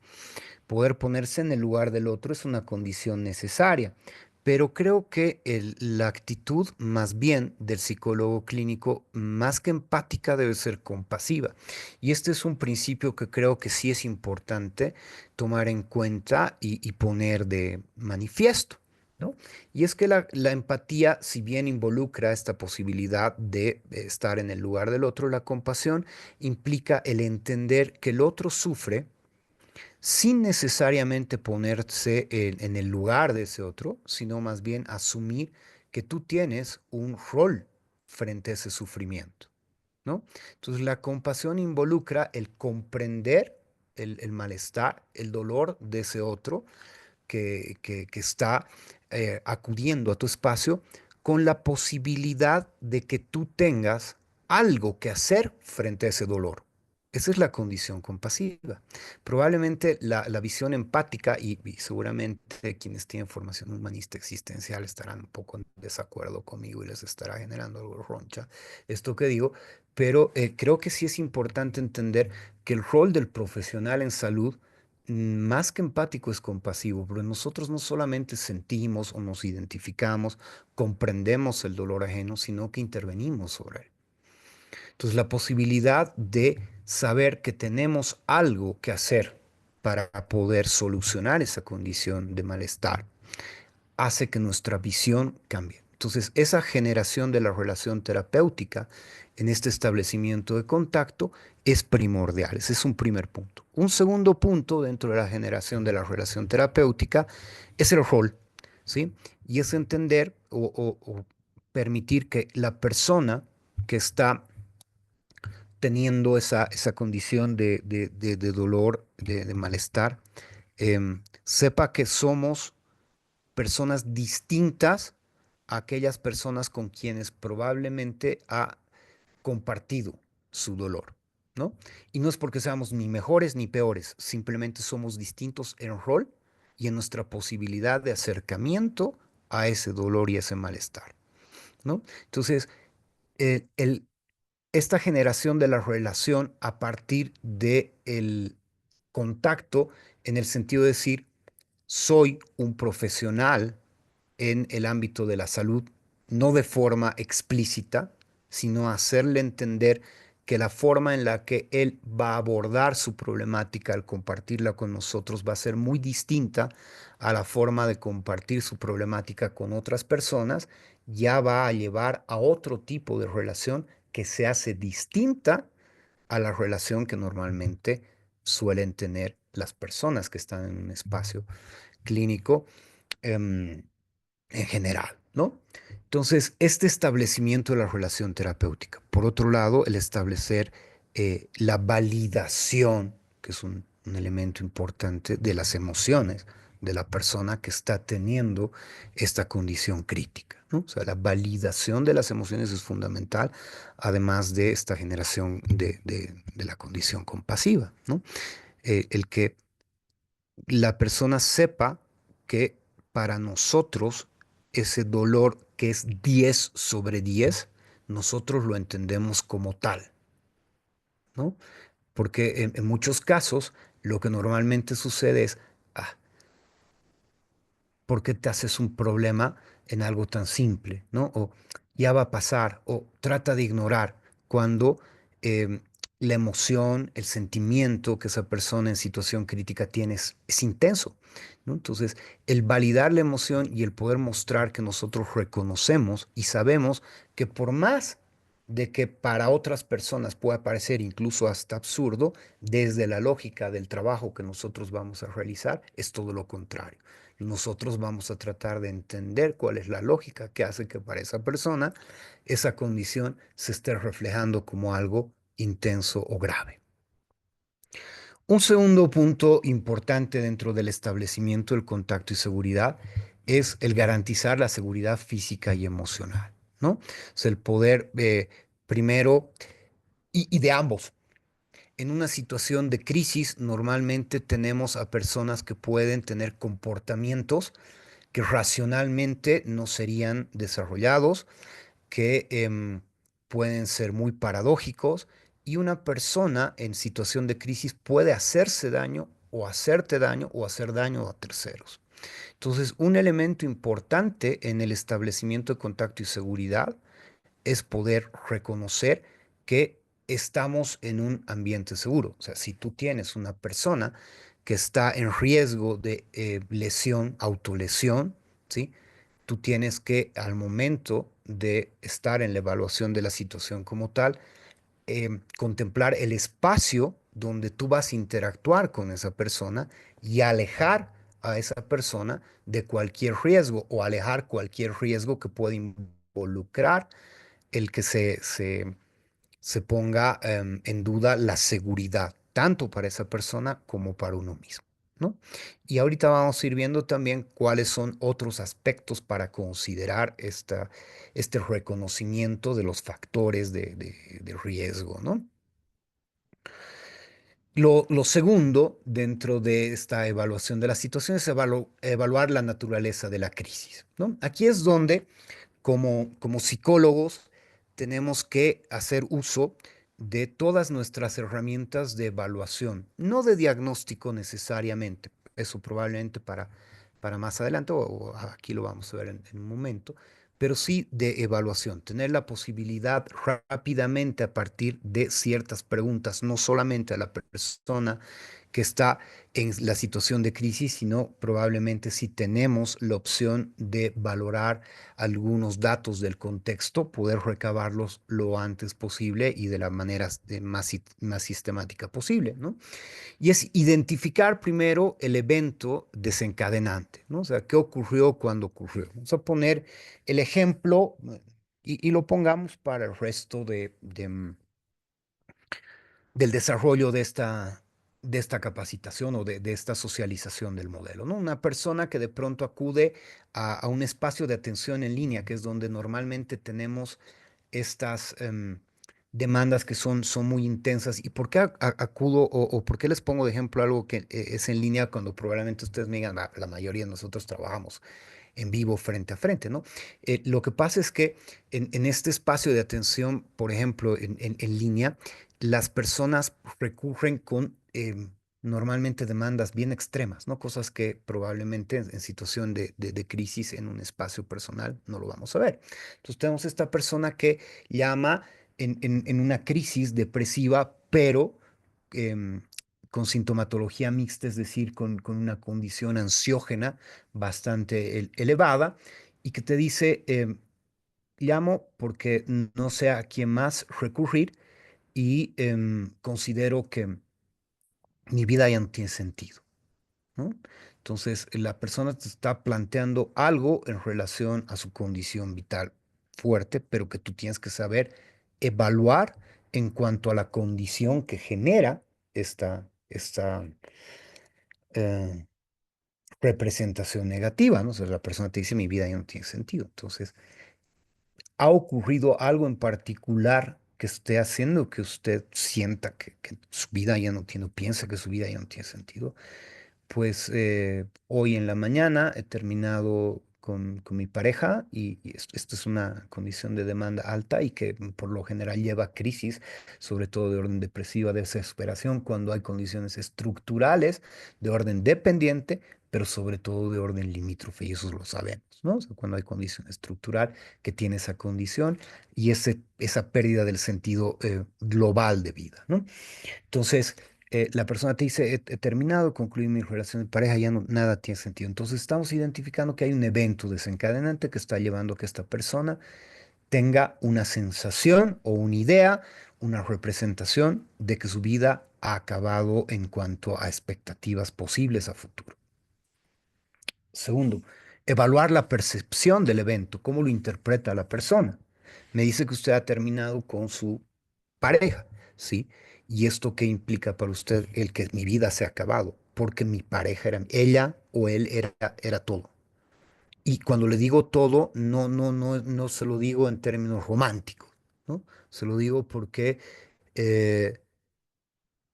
Poder ponerse en el lugar del otro es una condición necesaria, pero creo que la actitud más bien del psicólogo clínico, más que empática, debe ser compasiva. Y este es un principio que creo que sí es importante tomar en cuenta y poner de manifiesto, ¿no? Y es que la empatía, si bien involucra esta posibilidad de estar en el lugar del otro, la compasión implica el entender que el otro sufre sin necesariamente ponerse en el lugar de ese otro, sino más bien asumir que tú tienes un rol frente a ese sufrimiento, ¿no? Entonces la compasión involucra el comprender el malestar, el dolor de ese otro que está acudiendo a tu espacio con la posibilidad de que tú tengas algo que hacer frente a ese dolor. Esa es la condición compasiva. Probablemente la visión empática, y seguramente quienes tienen formación humanista existencial estarán un poco en desacuerdo conmigo y les estará generando algo roncha esto que digo, pero creo que sí es importante entender que el rol del profesional en salud, más que empático, es compasivo, pero nosotros no solamente sentimos o nos identificamos, comprendemos el dolor ajeno, sino que intervenimos sobre él. Entonces, la posibilidad de saber que tenemos algo que hacer para poder solucionar esa condición de malestar hace que nuestra visión cambie. Entonces, esa generación de la relación terapéutica en este establecimiento de contacto es primordial. Ese es un primer punto. Un segundo punto dentro de la generación de la relación terapéutica es el rol, ¿sí? Y es entender o permitir que la persona que está teniendo esa condición de dolor, de malestar, sepa que somos personas distintas a aquellas personas con quienes probablemente ha compartido su dolor, ¿no? Y no es porque seamos ni mejores ni peores, simplemente somos distintos en rol y en nuestra posibilidad de acercamiento a ese dolor y ese malestar, ¿no? Entonces, el esta generación de la relación a partir del contacto en el sentido de decir, soy un profesional en el ámbito de la salud, no de forma explícita, sino hacerle entender que la forma en la que él va a abordar su problemática al compartirla con nosotros va a ser muy distinta a la forma de compartir su problemática con otras personas, ya va a llevar a otro tipo de relación que se hace distinta a la relación que normalmente suelen tener las personas que están en un espacio clínico em, en general, ¿no? Entonces, este establecimiento de la relación terapéutica. Por otro lado, el establecer la validación, que es un elemento importante de las emociones de la persona que está teniendo esta condición crítica, ¿no? O sea, la validación de las emociones es fundamental, además de esta generación de la condición compasiva, ¿no? El que la persona sepa que para nosotros ese dolor que es 10 sobre 10 nosotros lo entendemos como tal, ¿no? Porque en muchos casos lo que normalmente sucede es, ah, ¿por qué te haces un problema en algo tan simple, ¿no? O ya va a pasar, o trata de ignorar cuando em, la emoción, el sentimiento que esa persona en situación crítica tiene es intenso, ¿no? Entonces, el validar la emoción y el poder mostrar que nosotros reconocemos y sabemos que por más de que para otras personas pueda parecer incluso hasta absurdo, desde la lógica del trabajo que nosotros vamos a realizar, es todo lo contrario. Nosotros vamos a tratar de entender cuál es la lógica que hace que para esa persona esa condición se esté reflejando como algo intenso o grave. Un segundo punto importante dentro del establecimiento del contacto y seguridad es el garantizar la seguridad física y emocional, ¿no? Es el poder, primero, y de ambos. En una situación de crisis, normalmente tenemos a personas que pueden tener comportamientos que racionalmente no serían desarrollados, que pueden ser muy paradójicos y una persona en situación de crisis puede hacerse daño o hacerte daño o hacer daño a terceros. Entonces, un elemento importante en el establecimiento de contacto y seguridad es poder reconocer que estamos en un ambiente seguro. O sea, si tú tienes una persona que está en riesgo de lesión, autolesión, ¿sí? Tú tienes que, al momento de estar en la evaluación de la situación como tal, contemplar el espacio donde tú vas a interactuar con esa persona y alejar a esa persona de cualquier riesgo o alejar cualquier riesgo que pueda involucrar el que se ponga en duda la seguridad, tanto para esa persona como para uno mismo, ¿no? Y ahorita vamos a ir viendo también cuáles son otros aspectos para considerar este reconocimiento de los factores de riesgo, ¿no? Lo segundo dentro de esta evaluación de la situación es evaluar la naturaleza de la crisis, ¿no? Aquí es donde como psicólogos tenemos que hacer uso de todas nuestras herramientas de evaluación, no de diagnóstico necesariamente, eso probablemente para más adelante, o aquí lo vamos a ver en un momento, pero sí de evaluación, tener la posibilidad rápidamente a partir de ciertas preguntas, no solamente a la persona que está en la situación de crisis, sino probablemente si tenemos la opción de valorar algunos datos del contexto, poder recabarlos lo antes posible y de la manera más sistemática posible, ¿no? Y es identificar primero el evento desencadenante, ¿no? O sea, ¿qué ocurrió cuando ocurrió? Vamos a poner el ejemplo y lo pongamos para el resto del desarrollo de esta capacitación o de esta socialización del modelo, ¿no? Una persona que de pronto acude a un espacio de atención en línea, que es donde normalmente tenemos estas demandas que son muy intensas. ¿Y por qué acudo o por qué les pongo de ejemplo algo que es en línea cuando probablemente ustedes me digan, la mayoría de nosotros trabajamos en vivo frente a frente, ¿no? Lo que pasa es que en este espacio de atención, por ejemplo, en línea, las personas recurren con normalmente demandas bien extremas, ¿no? Cosas que probablemente en situación de crisis en un espacio personal no lo vamos a ver. Entonces tenemos esta persona que llama en una crisis depresiva, pero em, con sintomatología mixta, es decir, con una condición ansiógena bastante elevada, y que te dice, llamo porque no sé a quién más recurrir y considero que mi vida ya no tiene sentido, ¿no? Entonces, la persona te está planteando algo en relación a su condición vital fuerte, pero que tú tienes que saber evaluar en cuanto a la condición que genera esta eh, representación negativa, ¿no? O sea, la persona te dice, mi vida ya no tiene sentido. Entonces, ¿ha ocurrido algo en particular que esté haciendo que usted sienta que su vida ya no tiene, o piensa que su vida ya no tiene sentido? Pues hoy en la mañana he terminado con mi pareja y esto es una condición de demanda alta y que por lo general lleva a crisis, sobre todo de orden depresiva, de desesperación, cuando hay condiciones estructurales de orden dependiente, pero sobre todo de orden limítrofe, y eso lo sabemos, ¿no? O sea, cuando hay condición estructural que tiene esa condición y esa pérdida del sentido global de vida, ¿no? Entonces, la persona te dice, he terminado, concluí mi relación de pareja, ya no, nada tiene sentido. Entonces, estamos identificando que hay un evento desencadenante que está llevando a que esta persona tenga una sensación o una idea, una representación de que su vida ha acabado en cuanto a expectativas posibles a futuro. Segundo, evaluar la percepción del evento, cómo lo interpreta la persona. Me dice que usted ha terminado con su pareja, ¿sí? ¿Y esto qué implica para usted el que mi vida se ha acabado? Porque mi pareja era ella o él era todo. Y cuando le digo todo, no se lo digo en términos románticos, ¿no? Se lo digo porque eh,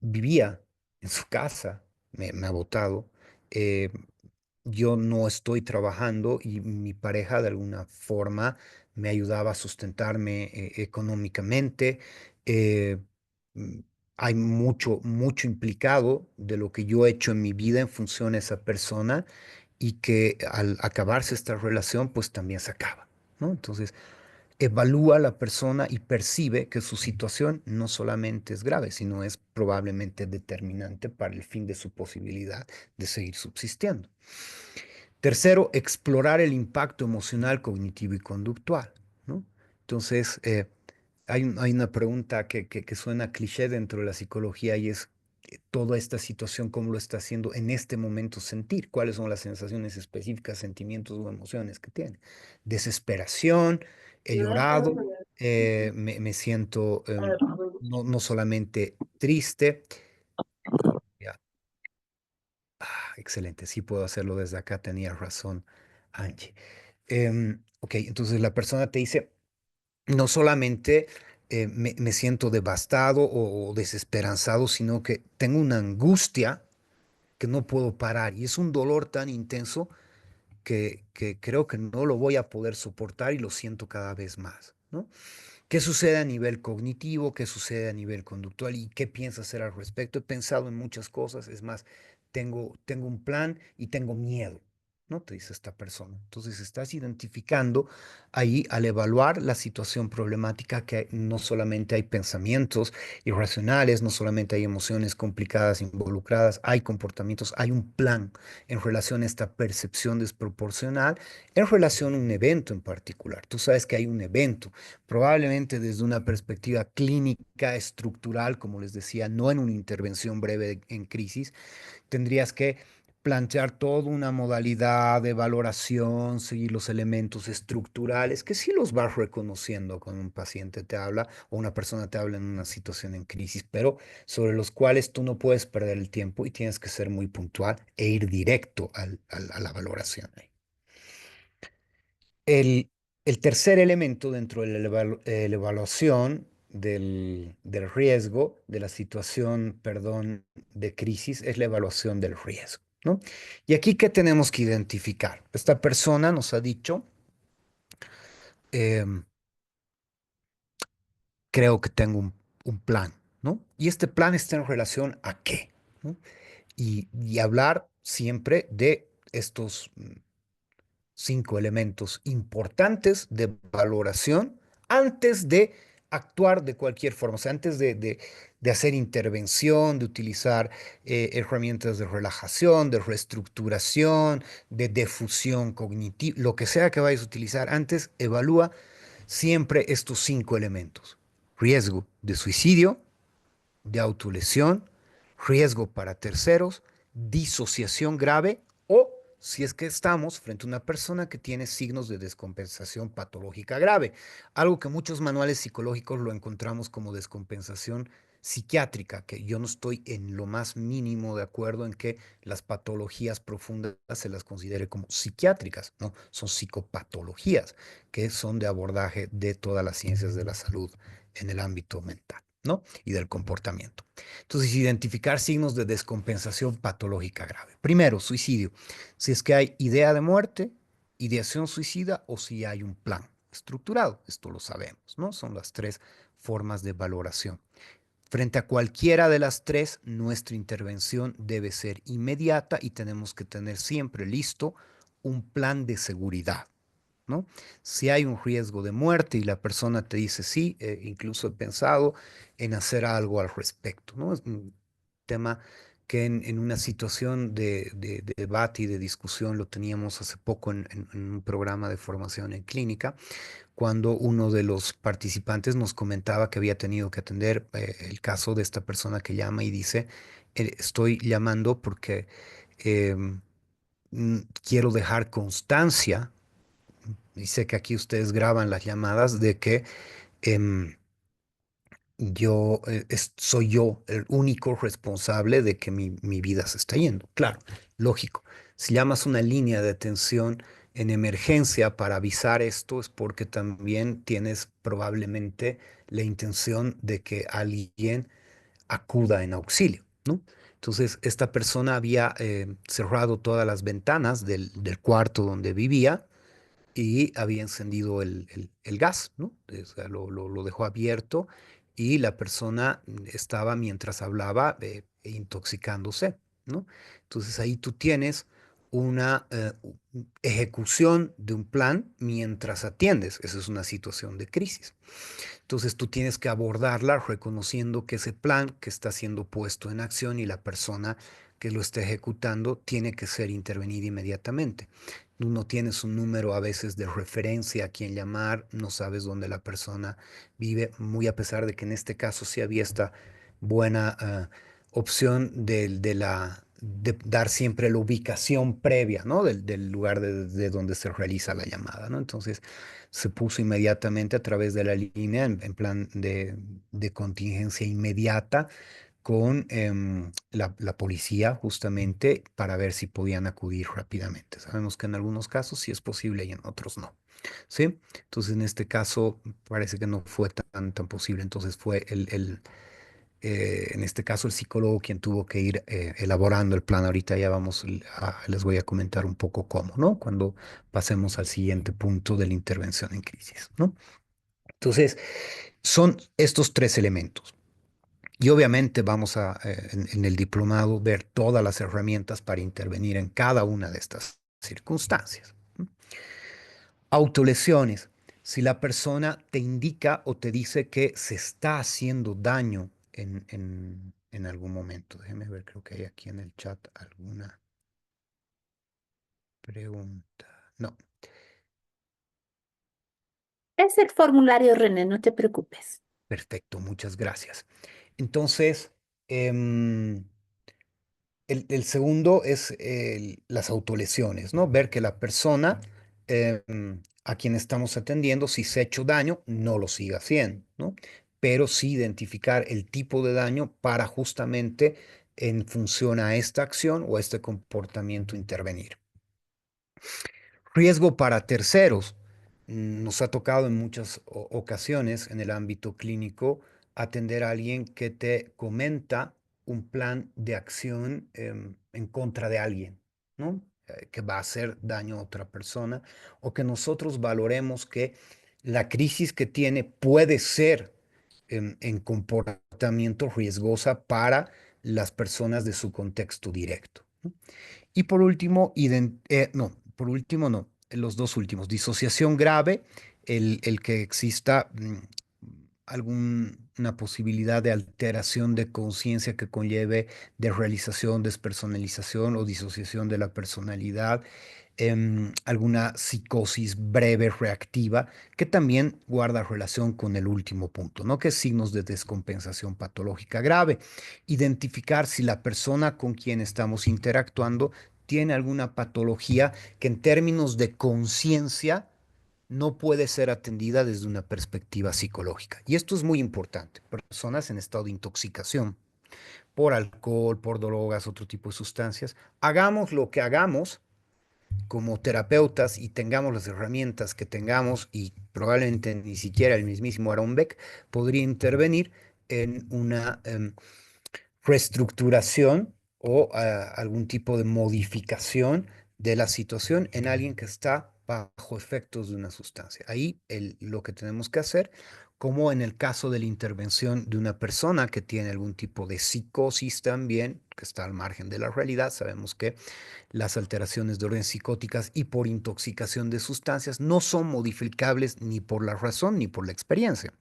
vivía en su casa, me ha botado, eh, yo no estoy trabajando y mi pareja de alguna forma me ayudaba a sustentarme económicamente. eh, mm, Hay mucho implicado de lo que yo he hecho en mi vida en función a esa persona y que al acabarse esta relación, pues también se acaba, ¿no? Entonces, evalúa la persona y percibe que su situación no solamente es grave, sino es probablemente determinante para el fin de su posibilidad de seguir subsistiendo. Tercero, explorar el impacto emocional, cognitivo y conductual, ¿no? Entonces, hay una pregunta que suena cliché dentro de la psicología y es toda esta situación, ¿cómo lo está haciendo en este momento sentir? ¿Cuáles son las sensaciones específicas, sentimientos o emociones que tiene? Desesperación, he llorado, me siento no solamente triste. Ya, excelente, sí puedo hacerlo desde acá, tenía razón, Angie. Ok, entonces la persona te dice, no solamente me siento devastado o desesperanzado, sino que tengo una angustia que no puedo parar y es un dolor tan intenso que creo que no lo voy a poder soportar y lo siento cada vez más, ¿no? ¿Qué sucede a nivel cognitivo? ¿Qué sucede a nivel conductual? ¿Y qué pienso hacer al respecto? He pensado en muchas cosas, es más, tengo un plan y tengo miedo. ¿no? Te dice esta persona. Entonces estás identificando ahí al evaluar la situación problemática que no solamente hay pensamientos irracionales, no solamente hay emociones complicadas involucradas, hay comportamientos, hay un plan en relación a esta percepción desproporcional, en relación a un evento en particular. Tú sabes que hay un evento, probablemente desde una perspectiva clínica, estructural, como les decía, no en una intervención breve en crisis, tendrías que plantear toda una modalidad de valoración, seguir los elementos estructurales, que sí los vas reconociendo cuando un paciente te habla o una persona te habla en una situación en crisis, pero sobre los cuales tú no puedes perder el tiempo y tienes que ser muy puntual e ir directo a la valoración. El tercer elemento dentro de la evaluación del riesgo, de la situación, perdón, de crisis, es la evaluación del riesgo, ¿no? Y aquí, ¿qué tenemos que identificar? Esta persona nos ha dicho, em, creo que tengo un plan, ¿no? Y este plan está en relación a qué, ¿no? Y hablar siempre de estos 5 elementos importantes de valoración antes de actuar de cualquier forma, o sea, antes de hacer intervención, de utilizar herramientas de relajación, de reestructuración, de defusión cognitiva, lo que sea que vayas a utilizar, antes evalúa siempre estos 5 elementos. Riesgo de suicidio, de autolesión, riesgo para terceros, disociación grave o si es que estamos frente a una persona que tiene signos de descompensación patológica grave, algo que muchos manuales psicológicos lo encontramos como descompensación psiquiátrica, que yo no estoy en lo más mínimo de acuerdo en que las patologías profundas se las considere como psiquiátricas, no, son psicopatologías que son de abordaje de todas las ciencias de la salud en el ámbito mental, ¿no? Y del comportamiento. Entonces, identificar signos de descompensación patológica grave. Primero, suicidio. Si es que hay idea de muerte, ideación suicida o si hay un plan estructurado. Esto lo sabemos, ¿no? Son las 3 formas de valoración. Frente a cualquiera de las 3, nuestra intervención debe ser inmediata y tenemos que tener siempre listo un plan de seguridad, ¿no? Si hay un riesgo de muerte y la persona te dice sí, incluso he pensado en hacer algo al respecto, ¿no? Es un tema que en una situación de debate y de discusión lo teníamos hace poco en un programa de formación en clínica, cuando uno de los participantes nos comentaba que había tenido que atender el caso de esta persona que llama y dice, estoy llamando porque em, quiero dejar constancia y sé que aquí ustedes graban las llamadas de que em, soy yo el único responsable de que mi vida se está yendo. Claro, lógico. Si llamas una línea de atención en emergencia para avisar esto es porque también tienes probablemente la intención de que alguien acuda en auxilio, ¿no? Entonces, esta persona había cerrado todas las ventanas del cuarto donde vivía y había encendido el gas, ¿no? O sea, lo dejó abierto y la persona estaba mientras hablaba intoxicándose, ¿no? Entonces ahí tú tienes una ejecución de un plan mientras atiendes. Esa es una situación de crisis. Entonces tú tienes que abordarla reconociendo que ese plan que está siendo puesto en acción y la persona que lo está ejecutando tiene que ser intervenida inmediatamente. No tienes un número a veces de referencia a quien llamar, no sabes dónde la persona vive, muy a pesar de que en este caso sí había esta buena opción de dar siempre la ubicación previa, ¿no? Del lugar de donde se realiza la llamada, ¿no? Entonces se puso inmediatamente a través de la línea en plan de contingencia inmediata con la policía justamente para ver si podían acudir rápidamente. Sabemos que en algunos casos sí es posible y en otros no. ¿Sí? Entonces en este caso parece que no fue tan posible. Entonces fue en este caso el psicólogo quien tuvo que ir elaborando el plan. Ahorita ya les voy a comentar un poco cómo, ¿no? Cuando pasemos al siguiente punto de la intervención en crisis, ¿no? Entonces, son estos 3 elementos. Y obviamente vamos en el diplomado ver todas las herramientas para intervenir en cada una de estas circunstancias. Autolesiones. Si la persona te indica o te dice que se está haciendo daño en algún momento. Déjeme ver, creo que hay aquí en el chat alguna pregunta. No, Es el formulario, René, no te preocupes. perfecto, muchas gracias. Entonces, em, el segundo es las autolesiones, ¿no? Ver que la persona a quien estamos atendiendo, si se ha hecho daño, no lo siga haciendo, ¿no? Pero sí identificar el tipo de daño para justamente en función a esta acción o a este comportamiento intervenir. Riesgo para terceros. Nos ha tocado en muchas ocasiones en el ámbito clínico atender a alguien que te comenta un plan de acción en contra de alguien, ¿no? Que va a hacer daño a otra persona o que nosotros valoremos que la crisis que tiene puede ser en comportamiento riesgosa para las personas de su contexto directo, ¿no? Y por último, no, por último no, los dos últimos, disociación grave, el que exista alguna posibilidad de alteración de conciencia que conlleve desrealización, despersonalización o disociación de la personalidad, alguna psicosis breve reactiva que también guarda relación con el último punto, ¿no? Que es signos de descompensación patológica grave. Identificar si la persona con quien estamos interactuando tiene alguna patología que en términos de conciencia no puede ser atendida desde una perspectiva psicológica. Y esto es muy importante. Personas en estado de intoxicación por alcohol, por drogas, otro tipo de sustancias, hagamos lo que hagamos como terapeutas y tengamos las herramientas que tengamos y probablemente ni siquiera el mismísimo Aaron Beck podría intervenir en una reestructuración o algún tipo de modificación de la situación en alguien que está bajo efectos de una sustancia. Ahí lo que tenemos que hacer, como en el caso de la intervención de una persona que tiene algún tipo de psicosis también, que está al margen de la realidad, sabemos que las alteraciones de orden psicóticas y por intoxicación de sustancias no son modificables ni por la razón ni por la experiencia,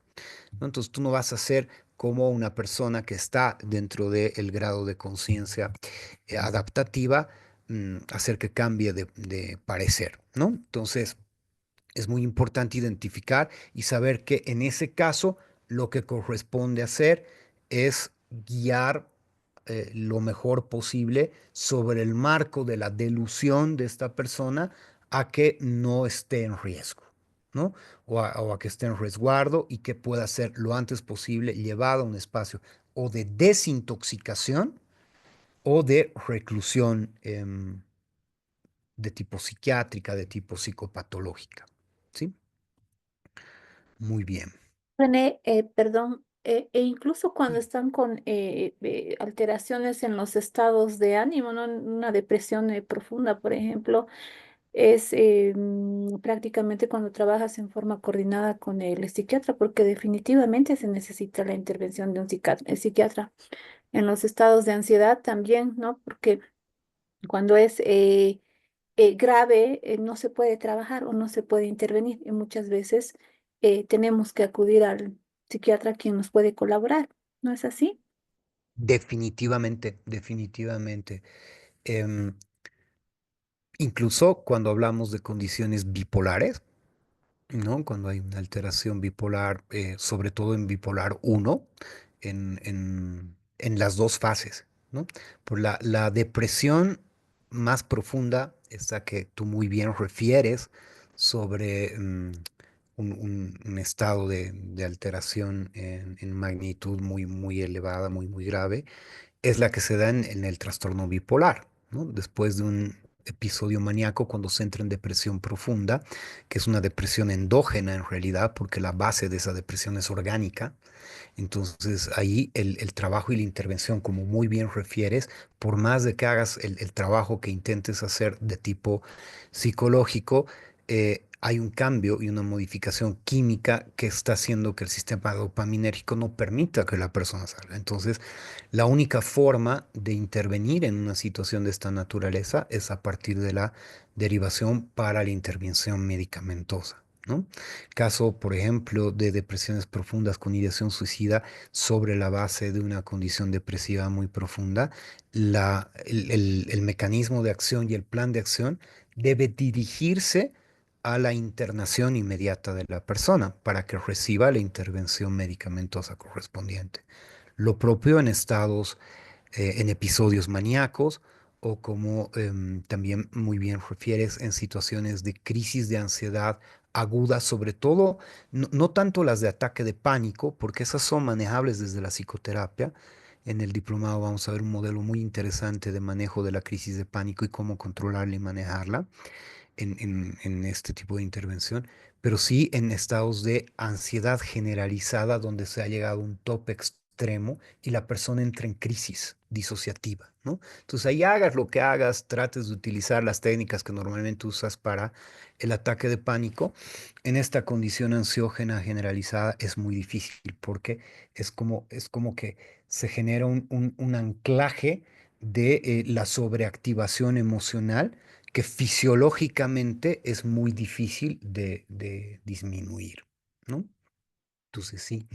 ¿no? Entonces tú no vas a ser como una persona que está dentro del grado de conciencia adaptativa, hacer que cambie de parecer, ¿no? Entonces es muy importante identificar y saber que en ese caso lo que corresponde hacer es guiar lo mejor posible sobre el marco de la delusión de esta persona a que no esté en riesgo, ¿no? O a que esté en resguardo y que pueda ser lo antes posible llevado a un espacio o de desintoxicación o de reclusión de tipo psiquiátrica, de tipo psicopatológica, ¿sí? Muy bien. René, perdón, e incluso cuando están con alteraciones en los estados de ánimo, ¿no? Una depresión profunda, por ejemplo, es prácticamente cuando trabajas en forma coordinada con el psiquiatra, porque definitivamente se necesita la intervención de un psiquiatra. En los estados de ansiedad también, ¿no? Porque cuando es grave, no se puede trabajar o no se puede intervenir. Y muchas veces tenemos que acudir al psiquiatra quien nos puede colaborar. ¿No es así? Definitivamente, definitivamente. Em, Incluso cuando hablamos de condiciones bipolares, ¿no? Cuando hay una alteración bipolar, sobre todo en bipolar uno en las dos fases, ¿no? Por la depresión más profunda, esta que tú muy bien refieres sobre un estado de alteración en magnitud muy, muy elevada, muy, muy grave, es la que se da en el trastorno bipolar, ¿no? Después de un episodio maníaco, cuando se entra en depresión profunda, que es una depresión endógena en realidad, porque la base de esa depresión es orgánica. Entonces ahí el trabajo y la intervención, como muy bien refieres, por más de que hagas el trabajo que intentes hacer de tipo psicológico, hay un cambio y una modificación química que está haciendo que el sistema dopaminérgico no permita que la persona salga. Entonces, la única forma de intervenir en una situación de esta naturaleza es a partir de la derivación para la intervención medicamentosa, ¿no? Caso, por ejemplo, de depresiones profundas con ideación suicida sobre la base de una condición depresiva muy profunda, el mecanismo de acción y el plan de acción debe dirigirse a la internación inmediata de la persona para que reciba la intervención medicamentosa correspondiente. Lo propio en estados, en episodios maníacos o como también muy bien refieres, en situaciones de crisis de ansiedad aguda, sobre todo, no tanto las de ataque de pánico, porque esas son manejables desde la psicoterapia. En el diplomado vamos a ver un modelo muy interesante de manejo de la crisis de pánico y cómo controlarla y manejarla en este tipo de intervención, pero sí en estados de ansiedad generalizada donde se ha llegado a un tope extremo y la persona entra en crisis disociativa, ¿no? Entonces ahí hagas lo que hagas, trates de utilizar las técnicas que normalmente usas para el ataque de pánico. En esta condición ansiógena generalizada es muy difícil porque es como que se genera un anclaje de la sobreactivación emocional que fisiológicamente es muy difícil de disminuir, ¿no? Entonces sí,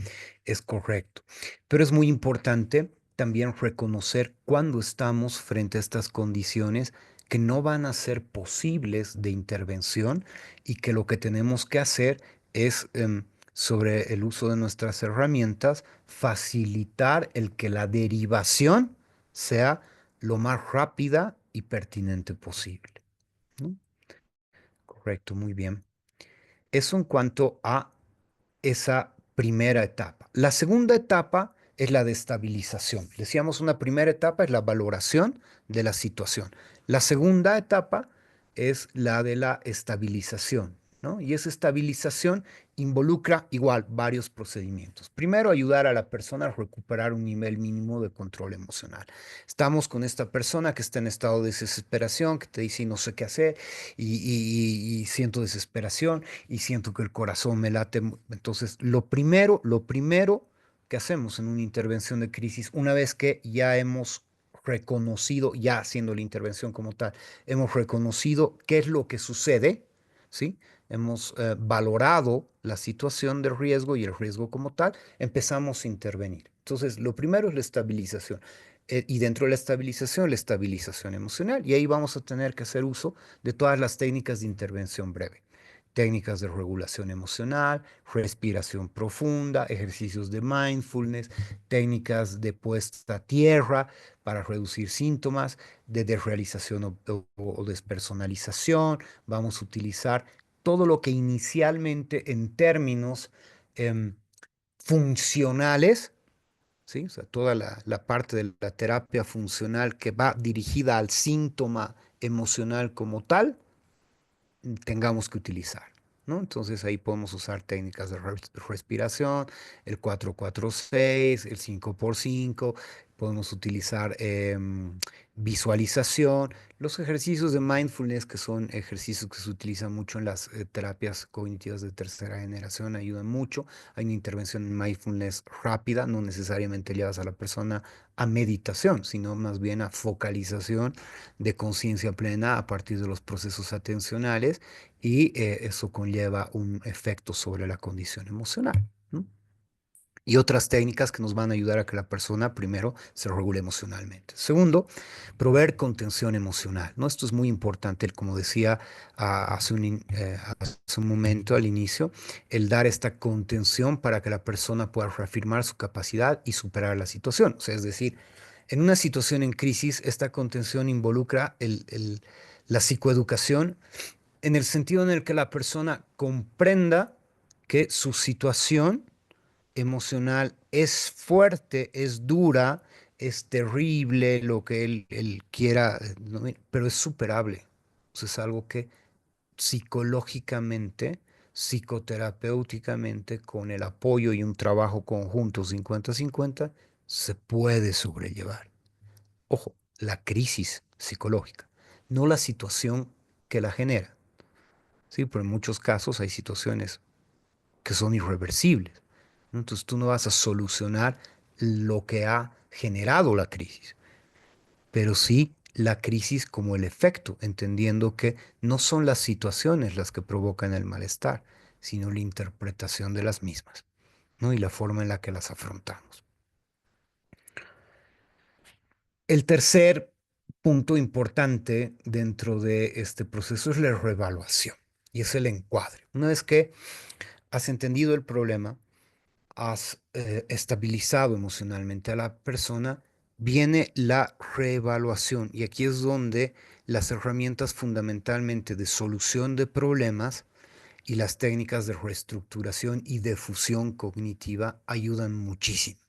es correcto. Pero es muy importante también reconocer cuando estamos frente a estas condiciones que no van a ser posibles de intervención y que lo que tenemos que hacer es, sobre el uso de nuestras herramientas, facilitar el que la derivación sea lo más rápida y pertinente posible, ¿no? Correcto, muy bien. Eso en cuanto a esa primera etapa. La segunda etapa es la de estabilización. Decíamos, una primera etapa es la valoración de la situación. La segunda etapa es la de la estabilización, ¿no? Y esa estabilización involucra igual varios procedimientos. Primero, ayudar a la persona a recuperar un nivel mínimo de control emocional. Estamos con esta persona que está en estado de desesperación, que te dice no sé qué hacer y siento desesperación y siento que el corazón me late. Entonces, lo primero que hacemos en una intervención de crisis, una vez que ya hemos reconocido, ya haciendo la intervención como tal, hemos reconocido qué es lo que sucede, ¿sí? Hemos valorado la situación de riesgo y el riesgo como tal, empezamos a intervenir. Entonces, lo primero es la estabilización. Y dentro de la estabilización emocional. Y ahí vamos a tener que hacer uso de todas las técnicas de intervención breve. Técnicas de regulación emocional, respiración profunda, ejercicios de mindfulness, técnicas de puesta a tierra para reducir síntomas, de desrealización o despersonalización. Vamos a utilizar todo lo que inicialmente en términos em, funcionales, ¿sí? O sea, toda la parte de la terapia funcional que va dirigida al síntoma emocional como tal, tengamos que utilizar, ¿no? Entonces ahí podemos usar técnicas de respiración, el 4-4-6, el 5x5, podemos utilizar visualización, los ejercicios de mindfulness, que son ejercicios que se utilizan mucho en las terapias cognitivas de tercera generación, ayudan mucho. Hay una intervención en mindfulness rápida, no necesariamente llevas a la persona a meditación, sino más bien a focalización de conciencia plena a partir de los procesos atencionales y eso conlleva un efecto sobre la condición emocional, ¿no? Y otras técnicas que nos van a ayudar a que la persona, primero, se regule emocionalmente. Segundo, proveer contención emocional, ¿no? Esto es muy importante, como decía hace un momento al inicio, el dar esta contención para que la persona pueda reafirmar su capacidad y superar la situación. O sea, es decir, en una situación en crisis, esta contención involucra la psicoeducación en el sentido en el que la persona comprenda que su situación emocional es fuerte, es dura, es terrible, lo que él quiera, ¿no? Pero es superable. O sea, es algo que psicológicamente, psicoterapéuticamente, con el apoyo y un trabajo conjunto 50-50, se puede sobrellevar. Ojo, la crisis psicológica, no la situación que la genera. ¿sí? Pero en muchos casos hay situaciones que son irreversibles, ¿no? Entonces tú no vas a solucionar lo que ha generado la crisis, pero sí la crisis como el efecto, entendiendo que no son las situaciones las que provocan el malestar, sino la interpretación de las mismas, ¿no? Y la forma en la que las afrontamos. El tercer punto importante dentro de este proceso es la reevaluación y es el encuadre. Una vez que has entendido el problema, has estabilizado emocionalmente a la persona, viene la reevaluación y aquí es donde las herramientas fundamentalmente de solución de problemas y las técnicas de reestructuración y de fusión cognitiva ayudan muchísimo,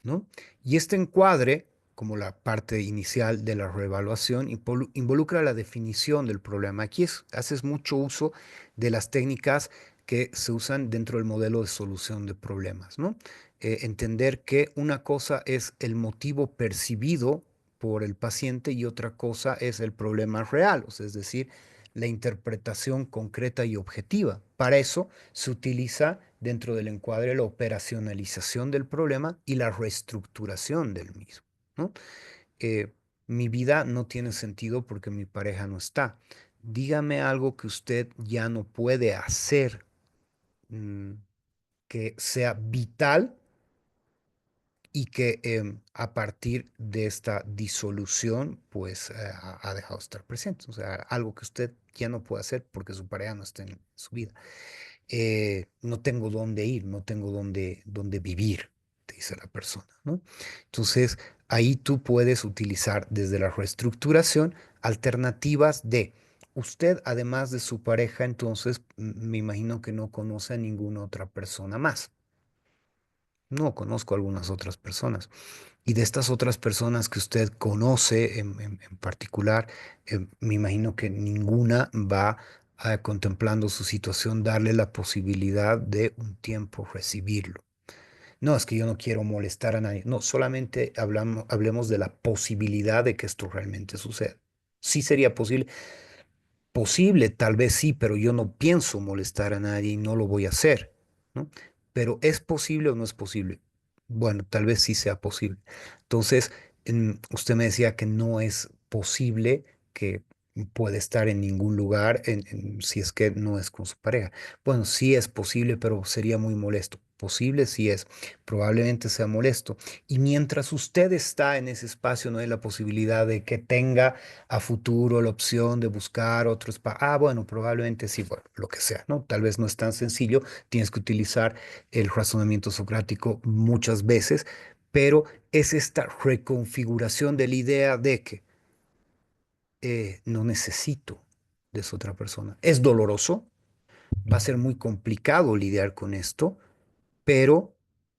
¿no? Y este encuadre, como la parte inicial de la reevaluación, involucra la definición del problema. Aquí haces mucho uso de las técnicas que se usan dentro del modelo de solución de problemas, ¿no? Entender que una cosa es el motivo percibido por el paciente y otra cosa es el problema real, o sea, es decir, la interpretación concreta y objetiva. Para eso se utiliza dentro del encuadre la operacionalización del problema y la reestructuración del mismo, ¿no? Eh, Mi vida no tiene sentido porque mi pareja no está. Dígame algo que usted ya no puede hacer, mm, que sea vital y que a partir de esta disolución, pues ha dejado de estar presente. O sea, algo que usted ya no puede hacer porque su pareja no está en su vida. No tengo dónde ir, no tengo dónde vivir, te dice la persona, ¿no? Entonces, ahí tú puedes utilizar desde la reestructuración alternativas de usted, además de su pareja, entonces me imagino que no conoce a ninguna otra persona más. No conozco a algunas otras personas. Y de estas otras personas que usted conoce en particular, me imagino que ninguna va contemplando su situación, darle la posibilidad de un tiempo recibirlo. No, es que yo no quiero molestar a nadie. No, solamente hablemos de la posibilidad de que esto realmente suceda. Sí sería posible. Posible, tal vez sí, pero yo no pienso molestar a nadie y no lo voy a hacer, ¿no? Pero ¿es posible o no es posible? Bueno, tal vez sí sea posible. Entonces, usted me decía que no es posible que puede estar en ningún lugar si es que no es con su pareja. Bueno, sí es posible, pero sería muy molesto. Posible sí es, probablemente sea molesto. Y mientras usted está en ese espacio, no hay la posibilidad de que tenga a futuro la opción de buscar otro espacio. Ah, bueno, probablemente sí, bueno, lo que sea, ¿no? Tal vez no es tan sencillo, tienes que utilizar el razonamiento socrático muchas veces, pero es esta reconfiguración de la idea de que no necesito de esa otra persona. Es doloroso, va a ser muy complicado lidiar con esto, pero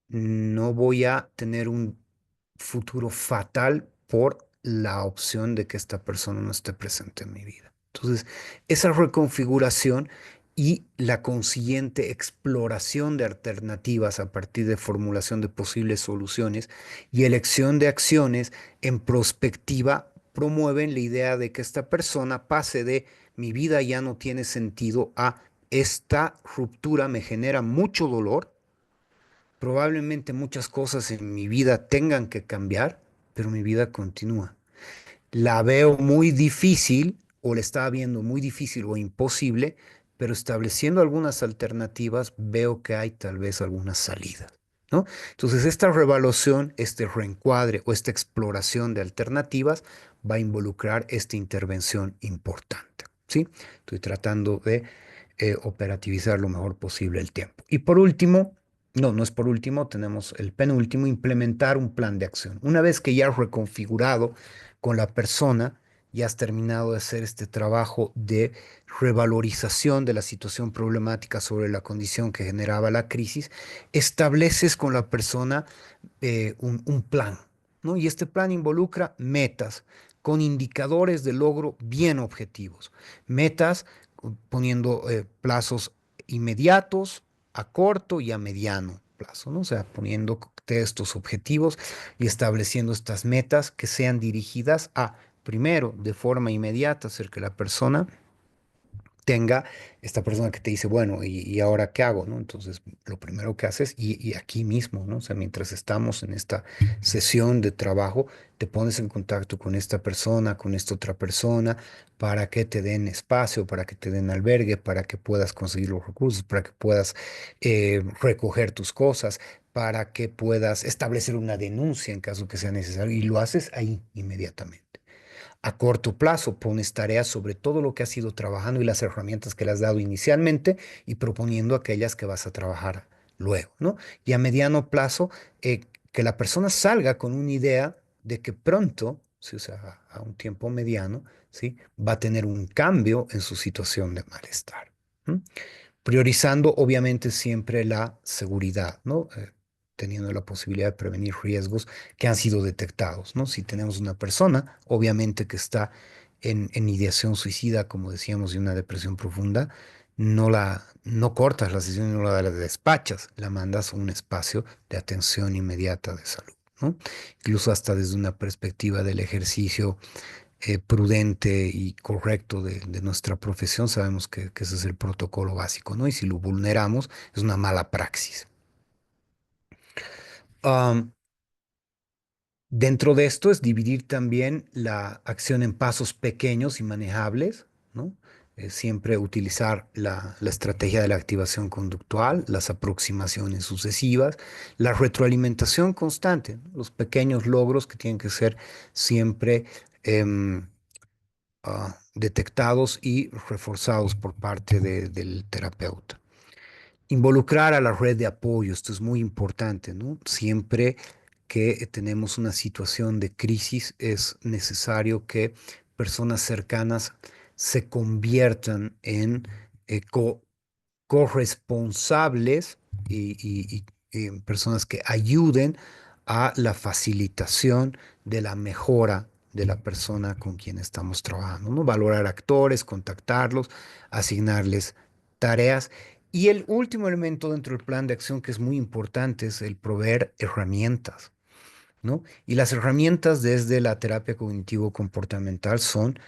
no voy a tener un futuro fatal por la opción de que esta persona no esté presente en mi vida. Entonces, esa reconfiguración y la consiguiente exploración de alternativas a partir de formulación de posibles soluciones y elección de acciones en prospectiva promueven la idea de que esta persona pase de mi vida ya no tiene sentido a esta ruptura me genera mucho dolor. Probablemente muchas cosas en mi vida tengan que cambiar, pero mi vida continúa. La veo muy difícil o la estaba viendo muy difícil o imposible, pero estableciendo algunas alternativas veo que hay tal vez algunas salidas, ¿no? Entonces esta revaluación, este reencuadre o esta exploración de alternativas va a involucrar esta intervención importante, ¿sí? Estoy tratando de operativizar lo mejor posible el tiempo. Y por último, no, no es por último, tenemos el penúltimo, implementar un plan de acción. Una vez que ya has reconfigurado con la persona, ya has terminado de hacer este trabajo de revalorización de la situación problemática sobre la condición que generaba la crisis, estableces con la persona un plan, ¿no? Y este plan involucra metas con indicadores de logro bien objetivos, metas poniendo plazos inmediatos, a corto y a mediano plazo, ¿no? O sea, poniendo estos objetivos y estableciendo estas metas que sean dirigidas a, primero, de forma inmediata, hacer que la persona tenga esta persona que te dice, bueno, ¿y ahora qué hago? ¿No? Entonces, lo primero que haces, y aquí mismo, ¿no? O sea, mientras estamos en esta sesión de trabajo, te pones en contacto con esta persona, con esta otra persona, para que te den espacio, para que te den albergue, para que puedas conseguir los recursos, para que puedas recoger tus cosas, para que puedas establecer una denuncia en caso que sea necesario, y lo haces ahí inmediatamente. A corto plazo pones tareas sobre todo lo que has ido trabajando y las herramientas que le has dado inicialmente y proponiendo aquellas que vas a trabajar luego, ¿no? Y a mediano plazo, que la persona salga con una idea de que pronto, ¿sí? O sea, a un tiempo mediano, ¿sí? Va a tener un cambio en su situación de malestar. ¿M? Priorizando obviamente siempre la seguridad, ¿no? Teniendo la posibilidad de prevenir riesgos que han sido detectados, ¿no? Si tenemos una persona, obviamente que está en ideación suicida, como decíamos, y una depresión profunda, no cortas la sesión y no la despachas, la mandas a un espacio de atención inmediata de salud, ¿no? Incluso hasta desde una perspectiva del ejercicio prudente y correcto de nuestra profesión, sabemos que ese es el protocolo básico, ¿no? Y si lo vulneramos, es una mala praxis. Am, Dentro de esto es dividir también la acción en pasos pequeños y manejables, ¿no? Siempre utilizar la estrategia de la activación conductual, las aproximaciones sucesivas, la retroalimentación constante, ¿no? Los pequeños logros que tienen que ser siempre em, detectados y reforzados por parte del terapeuta. Involucrar a la red de apoyo, esto es muy importante, ¿no? Siempre que tenemos una situación de crisis es necesario que personas cercanas se conviertan en eh, co- corresponsables y personas que ayuden a la facilitación de la mejora de la persona con quien estamos trabajando, ¿no? Valorar actores, contactarlos, asignarles tareas. Y el último elemento dentro del plan de acción que es muy importante es el proveer herramientas, ¿no? Y las herramientas desde la terapia cognitivo-comportamental son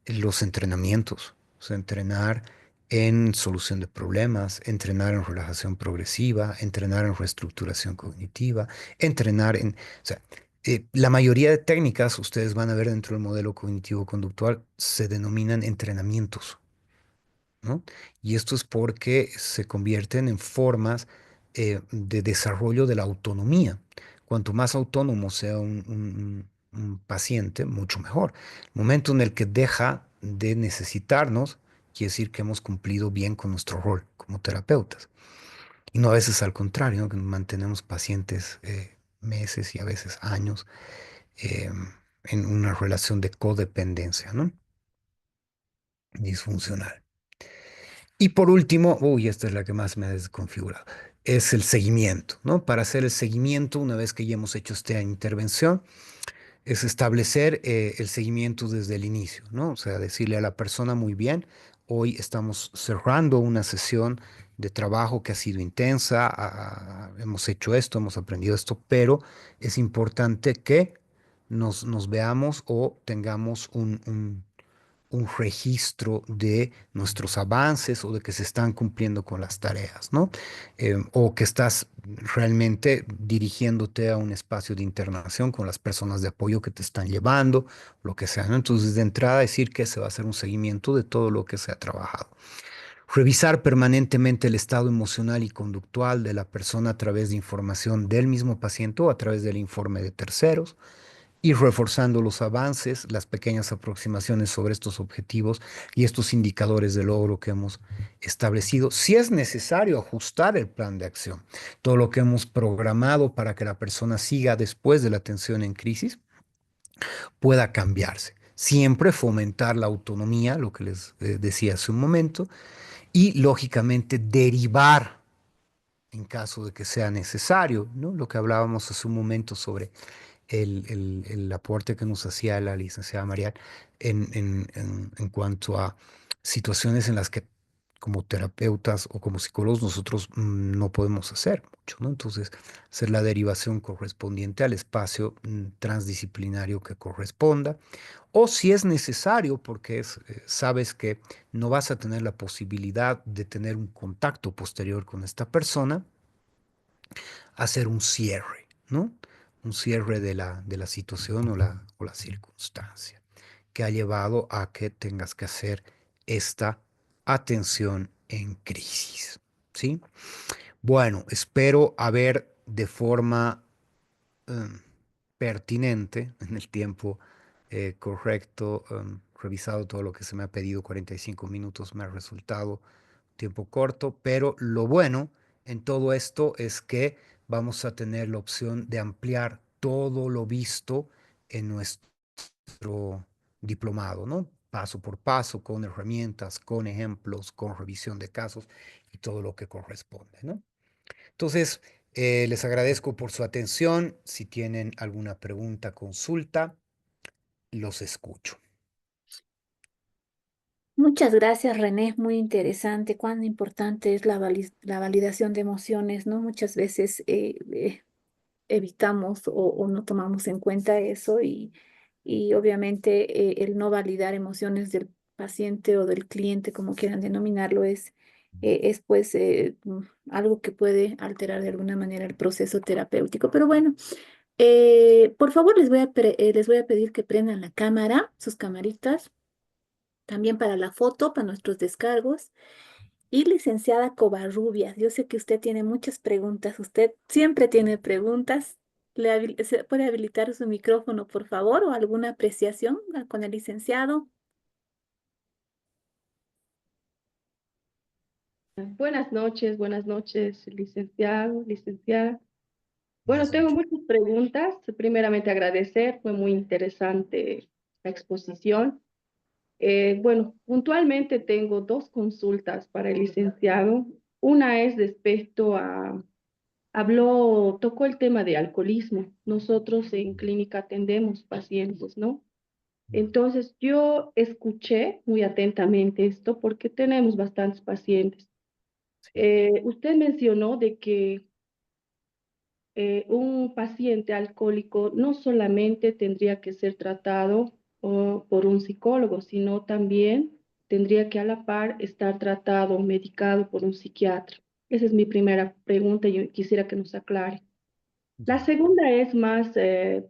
los entrenamientos, o sea, entrenar en solución de problemas, entrenar en relajación progresiva, entrenar en reestructuración cognitiva, entrenar en, o sea, la mayoría de técnicas, ustedes van a ver dentro del modelo cognitivo-conductual, se denominan entrenamientos, ¿no? Y esto es porque se convierten en formas de desarrollo de la autonomía. Cuanto más autónomo sea un paciente, mucho mejor. El momento en el que deja de necesitarnos, quiere decir que hemos cumplido bien con nuestro rol como terapeutas. Y no a veces al contrario, ¿no? Que mantenemos pacientes meses y a veces años eh, en una relación de codependencia, ¿no? Disfuncional. Y por último, uy, esta es la que más me ha desconfigurado, es el seguimiento, ¿no? Para hacer el seguimiento, una vez que ya hemos hecho esta intervención, es establecer el seguimiento desde el inicio, ¿no? O sea, decirle a la persona, muy bien, hoy estamos cerrando una sesión de trabajo que ha sido intensa, hemos hecho esto, hemos aprendido esto, pero es importante que nos veamos o tengamos un registro de nuestros avances o de que se están cumpliendo con las tareas, ¿no? O que estás realmente dirigiéndote a un espacio de internación con las personas de apoyo que te están llevando, lo que sea, ¿no? Entonces, de entrada, decir que se va a hacer un seguimiento de todo lo que se ha trabajado. Revisar permanentemente el estado emocional y conductual de la persona a través de información del mismo paciente o a través del informe de terceros, ir reforzando los avances, las pequeñas aproximaciones sobre estos objetivos y estos indicadores de logro que hemos establecido. Si es necesario ajustar el plan de acción, todo lo que hemos programado para que la persona siga después de la atención en crisis pueda cambiarse. Siempre fomentar la autonomía, lo que les decía hace un momento, y lógicamente derivar en caso de que sea necesario, ¿no? Lo que hablábamos hace un momento sobre el aporte que nos hacía la licenciada Marial en cuanto a situaciones en las que como terapeutas o como psicólogos nosotros no podemos hacer mucho, ¿no? Entonces, hacer la derivación correspondiente al espacio transdisciplinario que corresponda, o si es necesario, porque sabes que no vas a tener la posibilidad de tener un contacto posterior con esta persona, hacer un cierre, ¿no? Un cierre de la situación o la circunstancia que ha llevado a que tengas que hacer esta atención en crisis, ¿sí? Bueno, espero haber de forma em, pertinente en el tiempo correcto, revisado todo lo que se me ha pedido. 45 minutos me ha resultado tiempo corto, pero lo bueno en todo esto es que vamos a tener la opción de ampliar todo lo visto en nuestro diplomado, ¿no? Paso por paso, con herramientas, con ejemplos, con revisión de casos y todo lo que corresponde, ¿no? Entonces, les agradezco por su atención. Si tienen alguna pregunta, consulta, los escucho. Muchas gracias, René. Muy interesante. Cuán importante es la validación de emociones, ¿no? Muchas veces evitamos o no tomamos en cuenta eso y obviamente el no validar emociones del paciente o del cliente, como quieran denominarlo, es pues algo que puede alterar de alguna manera el proceso terapéutico. Pero bueno, por favor les voy a pedir que prendan la cámara, sus camaritas, también para la foto, para nuestros descargos. Y licenciada Covarrubias, yo sé que usted tiene muchas preguntas, usted siempre tiene preguntas. ¿Se puede habilitar su micrófono, por favor, o alguna apreciación con el licenciado? Buenas noches, licenciado, licenciada. Bueno, Buenas tengo noches. muchas preguntas. Primeramente agradecer, fue muy interesante la exposición. Bueno, puntualmente tengo dos consultas para el licenciado. Una es respecto a, tocó el tema de alcoholismo. Nosotros en clínica atendemos pacientes, ¿no? Entonces yo escuché muy atentamente esto porque tenemos bastantes pacientes. Usted mencionó de que un paciente alcohólico no solamente tendría que ser tratado por un psicólogo, sino también tendría que a la par estar tratado o medicado por un psiquiatra. Esa es mi primera pregunta y yo quisiera que nos aclare. La Ya. segunda es más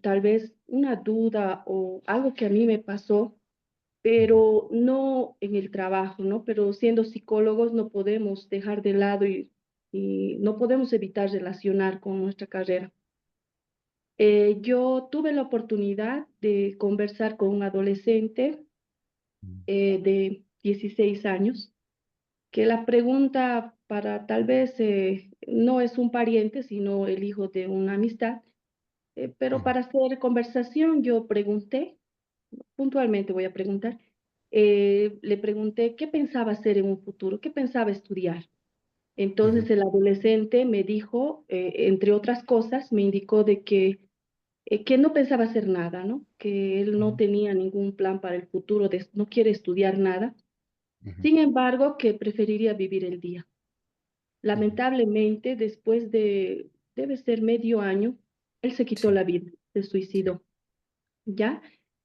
tal vez una duda o algo que a mí me pasó, Ujú, pero no en el trabajo, ¿no? Pero siendo psicólogos no podemos dejar de lado y no podemos evitar relacionar con nuestra carrera. Yo tuve la oportunidad de conversar con un adolescente ujú, de 16 años, que la pregunta para tal vez no es un pariente, sino el hijo de una amistad, pero ujú, para hacer conversación yo pregunté, puntualmente voy a preguntar, le pregunté qué pensaba hacer en un futuro, qué pensaba estudiar. ujú, Entonces el adolescente me dijo, entre otras cosas, me indicó de que no pensaba hacer nada, ¿no? Que él no ujú, tenía ningún plan para el futuro, no quiere estudiar nada. ujú, Sin embargo, que preferiría vivir el día. ujú. Lamentablemente, después de, debe ser medio año, él se quitó Sí, la vida, se sí. suicidó, ¿ya?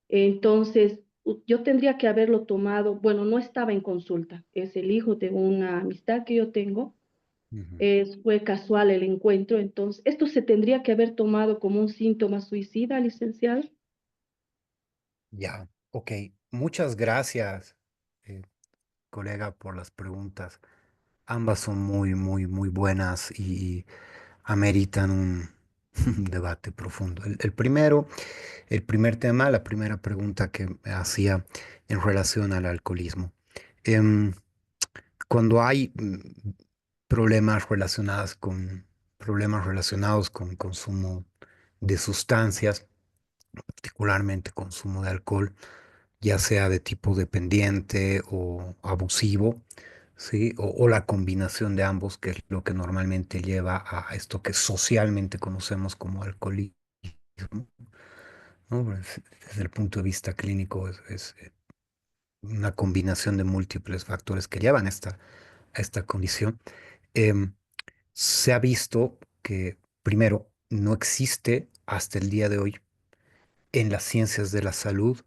Entonces, yo tendría que haberlo tomado, bueno, no estaba en consulta, es el hijo de una amistad que yo tengo, Ujú. fue casual el encuentro, entonces, esto se tendría que haber tomado como un síntoma suicida, licenciado. Ya, ok. Muchas gracias, eh, colega, por las preguntas. Ambas son muy buenas y ameritan un un debate profundo. El primer tema, la primera pregunta que me hacía en relación al alcoholismo. Em, Cuando hay problemas relacionados con consumo de sustancias, particularmente consumo de alcohol, ya sea de tipo dependiente o abusivo, ¿sí? O la combinación de ambos, que es lo que normalmente lleva a esto que socialmente conocemos como alcoholismo, ¿no? Pues, desde el punto de vista clínico es una combinación de múltiples factores que llevan a esta condición, em, se ha visto que, primero, no existe hasta el día de hoy en las ciencias de la salud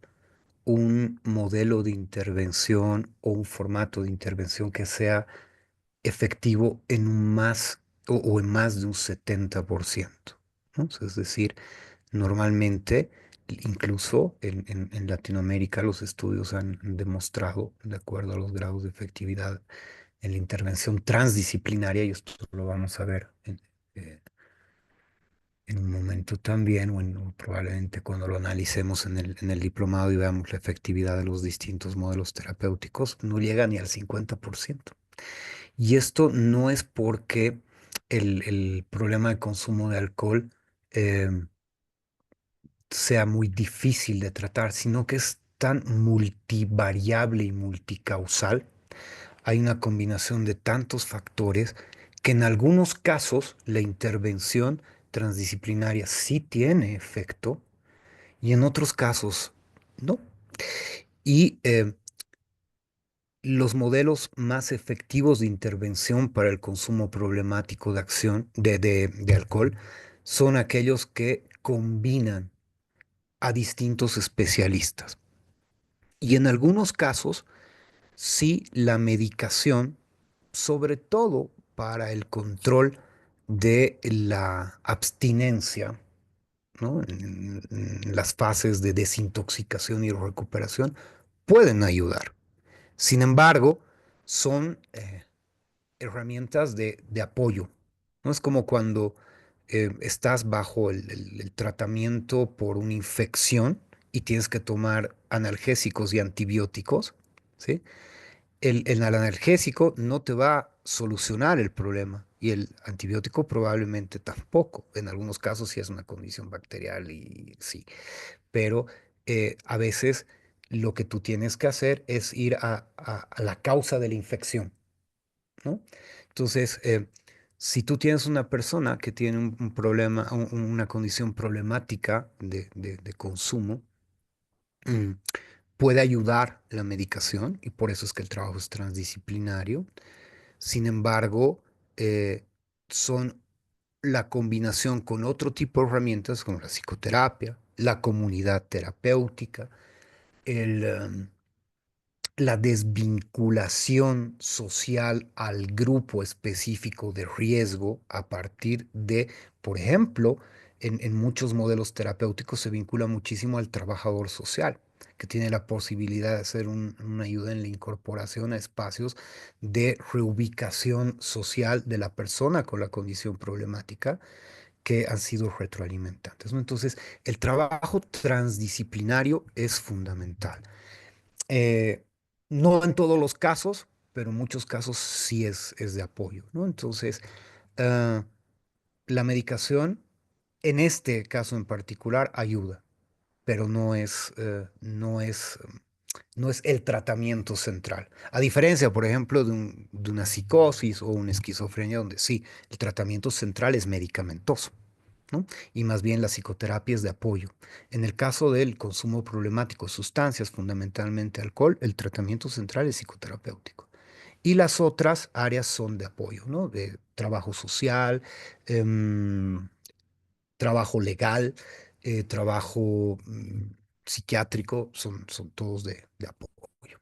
un modelo de intervención o un formato de intervención que sea efectivo en un más o en más de un 70%, ¿no? Es decir, normalmente, incluso en Latinoamérica, los estudios han demostrado, de acuerdo a los grados de efectividad en la intervención transdisciplinaria, y esto lo vamos a ver eh, en un momento también, o probablemente cuando lo analicemos en el diplomado y veamos la efectividad de los distintos modelos terapéuticos, no llega ni al 50%. Y esto no es porque el problema de consumo de alcohol eh, sea muy difícil de tratar, sino que es tan multivariable y multicausal. Hay una combinación de tantos factores que en algunos casos la intervención transdisciplinaria sí tiene efecto y en otros casos no. Y los modelos más efectivos de intervención para el consumo problemático de acción de alcohol son aquellos que combinan a distintos especialistas. Y en algunos casos, sí, la medicación, sobre todo para el control de la abstinencia, ¿no? En las fases de desintoxicación y recuperación, pueden ayudar. Sin embargo, son herramientas de apoyo. No es como cuando estás bajo el tratamiento por una infección y tienes que tomar analgésicos y antibióticos, ¿sí? El analgésico no te va a solucionar el problema y el antibiótico probablemente tampoco. En algunos casos sí es una condición bacterial y sí, pero a veces lo que tú tienes que hacer es ir a la causa de la infección, ¿no? Entonces, si tú tienes una persona que tiene un problema, una condición problemática de consumo, mm, puede ayudar la medicación y por eso es que el trabajo es transdisciplinario. Sin embargo, son la combinación con otro tipo de herramientas como la psicoterapia, la comunidad terapéutica, el, la desvinculación social al grupo específico de riesgo a partir de, por ejemplo, en muchos modelos terapéuticos se vincula muchísimo al trabajador social, que tiene la posibilidad de hacer una ayuda en la incorporación a espacios de reubicación social de la persona con la condición problemática que han sido retroalimentantes, ¿no? Entonces, el trabajo transdisciplinario es fundamental. Eh, no en todos los casos, pero en muchos casos sí es de apoyo, ¿no? Entonces, ah, la medicación, en este caso en particular, ayuda, pero no es el tratamiento central. A diferencia, por ejemplo, de una psicosis o una esquizofrenia, donde sí, el tratamiento central es medicamentoso, ¿no? Y más bien la psicoterapia es de apoyo. En el caso del consumo problemático de sustancias, fundamentalmente alcohol, el tratamiento central es psicoterapéutico. Y las otras áreas son de apoyo, ¿no? De trabajo social, em, trabajo legal, trabajo psiquiátrico, son todos de apoyo.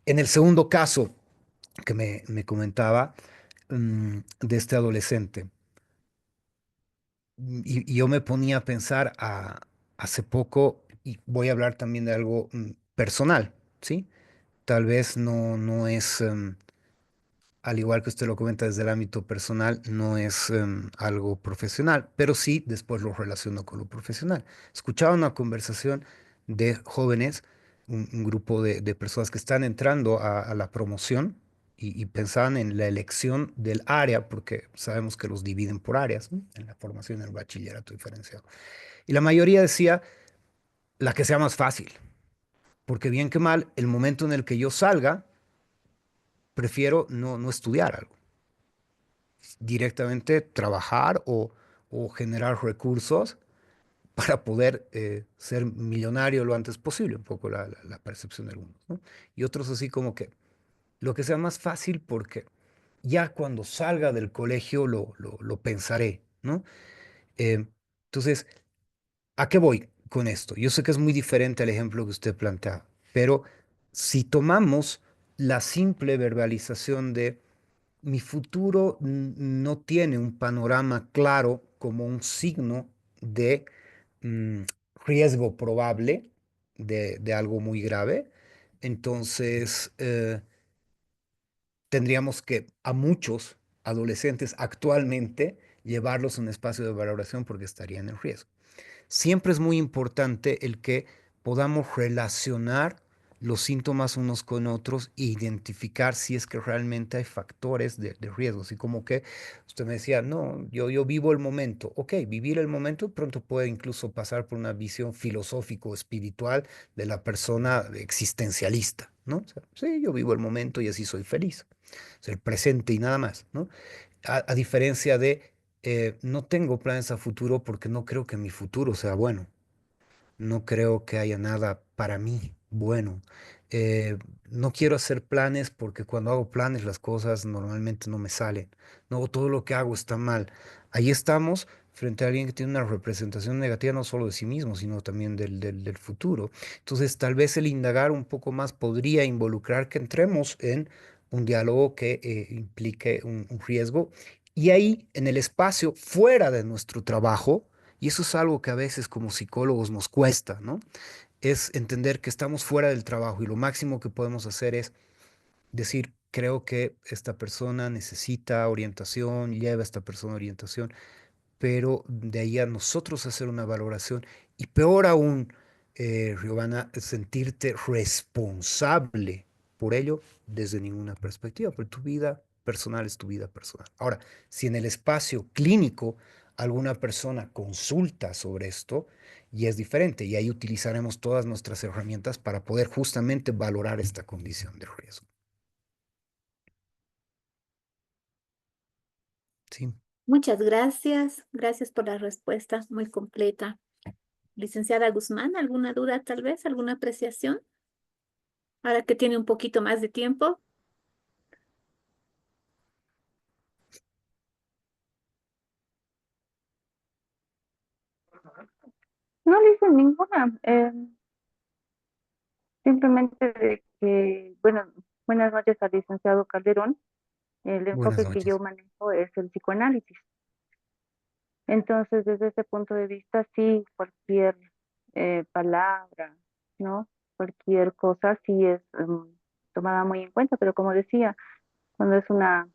En el segundo caso que me comentaba, de este adolescente, y yo me ponía a pensar hace poco, y voy a hablar también de algo personal, ¿sí? Tal vez no es, al igual que usted lo comenta desde el ámbito personal, no es algo profesional, pero sí después lo relaciono con lo profesional. Escuchaba una conversación de jóvenes, un grupo de personas que están entrando a la promoción y pensaban en la elección del área, porque sabemos que los dividen por áreas, ¿no? En la formación, en el bachillerato diferenciado. Y la mayoría decía la que sea más fácil, porque bien que mal, el momento en el que yo salga, prefiero no estudiar algo, directamente trabajar o generar recursos para poder ser millonario lo antes posible, un poco la percepción de algunos, ¿no? Y otros así como que lo que sea más fácil porque ya cuando salga del colegio lo pensaré, ¿no? Eh, entonces, ¿a qué voy con esto? Yo sé que es muy diferente al ejemplo que usted plantea, pero si tomamos la simple verbalización de mi futuro no tiene un panorama claro como un signo de mm, riesgo probable de algo muy grave, entonces tendríamos que a muchos adolescentes actualmente llevarlos a un espacio de valoración porque estarían en riesgo. Siempre es muy importante el que podamos relacionar los síntomas unos con otros e identificar si es que realmente hay factores de riesgo. Así como que usted me decía, no, yo vivo el momento. Ok, vivir el momento pronto puede incluso pasar por una visión filosófico espiritual de la persona existencialista, ¿no? O sea, sí, yo vivo el momento y así soy feliz. Es el presente y nada más, ¿no? A diferencia de no tengo planes a futuro porque no creo que mi futuro sea bueno. No creo que haya nada para mí bueno. Eh, no quiero hacer planes porque cuando hago planes las cosas normalmente no me salen. No, todo lo que hago está mal. Ahí estamos frente a alguien que tiene una representación negativa no solo de sí mismo, sino también del futuro. Entonces, tal vez el indagar un poco más podría involucrar que entremos en un diálogo que implique un riesgo. Y ahí, en el espacio fuera de nuestro trabajo, y eso es algo que a veces como psicólogos nos cuesta, ¿no? Es entender que estamos fuera del trabajo y lo máximo que podemos hacer es decir, creo que esta persona necesita orientación, lleva a esta persona orientación, pero de ahí a nosotros hacer una valoración y peor aún, Giovanna, sentirte responsable por ello desde ninguna perspectiva, porque tu vida personal es tu vida personal. Ahora, si en el espacio clínico alguna persona consulta sobre esto, y es diferente, y ahí utilizaremos todas nuestras herramientas para poder justamente valorar esta condición de riesgo. Sí. Muchas gracias. Gracias por la respuesta muy completa. Licenciada Guzmán, ¿alguna duda tal vez? ¿Alguna apreciación? Ahora que tiene un poquito más de tiempo. No le hice ninguna, simplemente de que, bueno, buenas noches al licenciado Calderón. El Buenas enfoque que yo noches. manejo es el psicoanálisis. Entonces, desde ese punto de vista, sí, cualquier palabra, ¿no? Cualquier cosa sí es tomada muy en cuenta, pero como decía, cuando es una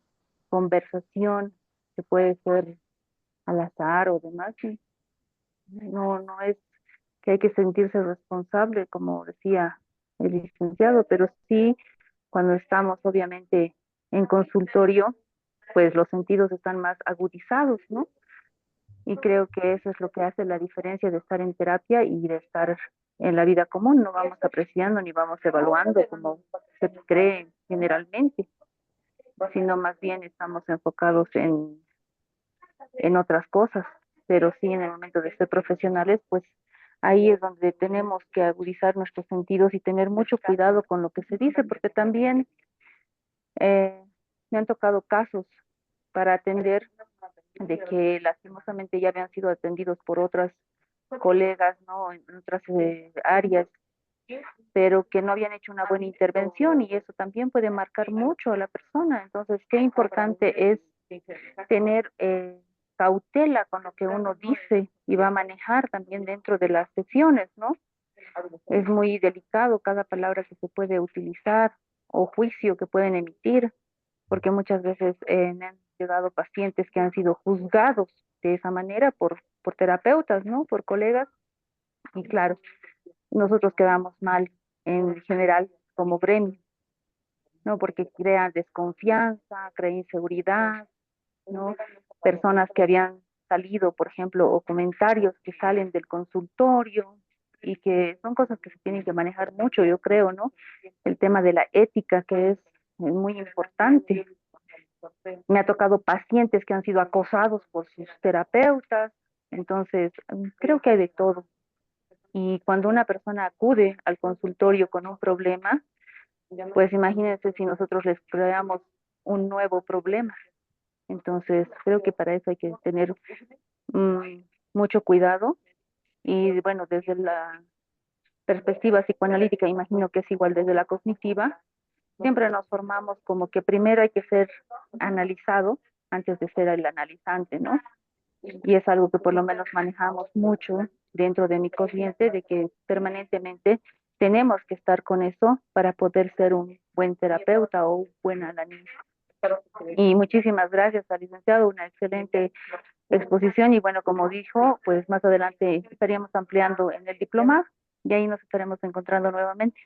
conversación que puede ser al azar o demás, sí, no es que hay que sentirse responsable, como decía el licenciado, pero sí cuando estamos obviamente en consultorio, pues los sentidos están más agudizados, ¿no? Y creo que eso es lo que hace la diferencia de estar en terapia y de estar en la vida común. No vamos apreciando ni vamos evaluando como se cree generalmente, sino más bien estamos enfocados en otras cosas. Pero sí, en el momento de ser profesionales, pues ahí es donde tenemos que agudizar nuestros sentidos y tener mucho cuidado con lo que se dice, porque también eh, me han tocado casos para atender de que lastimosamente ya habían sido atendidos por otras colegas, ¿no? En otras áreas, pero que no habían hecho una buena intervención y eso también puede marcar mucho a la persona. Entonces, qué importante es tener cautela con lo que uno dice y va a manejar también dentro de las sesiones, ¿no? Es muy delicado cada palabra que se puede utilizar o juicio que pueden emitir, porque muchas veces me han llegado pacientes que han sido juzgados de esa manera por terapeutas, ¿no? Por colegas, y claro, nosotros quedamos mal en general como gremio, ¿no? Porque crea desconfianza, crea inseguridad, ¿no? Personas que habían salido, por ejemplo, o comentarios que salen del consultorio y que son cosas que se tienen que manejar mucho, yo creo, ¿no? El tema de la ética que es muy importante. Me ha tocado pacientes que han sido acosados por sus terapeutas, entonces creo que hay de todo. Y cuando una persona acude al consultorio con un problema, pues imagínense si nosotros les creamos un nuevo problema. Entonces, creo que para eso hay que tener mm, mucho cuidado y bueno, desde la perspectiva psicoanalítica, imagino que es igual desde la cognitiva, siempre nos formamos como que primero hay que ser analizado antes de ser el analizante, ¿no? Y es algo que por lo menos manejamos mucho dentro de mi corriente, de que permanentemente tenemos que estar con eso para poder ser un buen terapeuta o un buen analista. Y muchísimas gracias al licenciado, una excelente exposición y bueno, como dijo, pues más adelante estaríamos ampliando en el diploma y ahí nos estaremos encontrando nuevamente.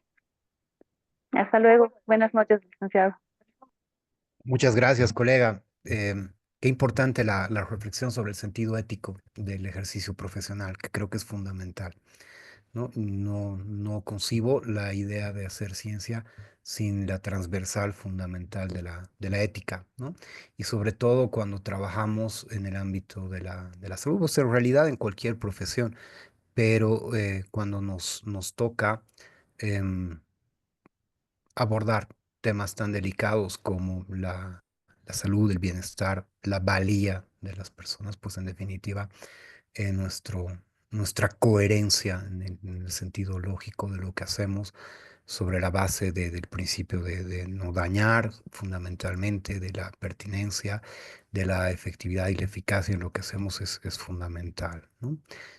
Hasta luego. Buenas noches, licenciado. Muchas gracias, colega. Qué importante la reflexión sobre el sentido ético del ejercicio profesional, que creo que es fundamental. ¿No? No concibo la idea de hacer ciencia sin la transversal fundamental de la ética, ¿no? Y sobre todo cuando trabajamos en el ámbito de la salud, o sea, en realidad en cualquier profesión, pero cuando nos toca em, abordar temas tan delicados como la salud, el bienestar, la valía de las personas, pues en definitiva nuestra coherencia en el sentido lógico de lo que hacemos sobre la base del principio de no dañar, fundamentalmente, de la pertinencia, de la efectividad y la eficacia en lo que hacemos es fundamental, ¿no?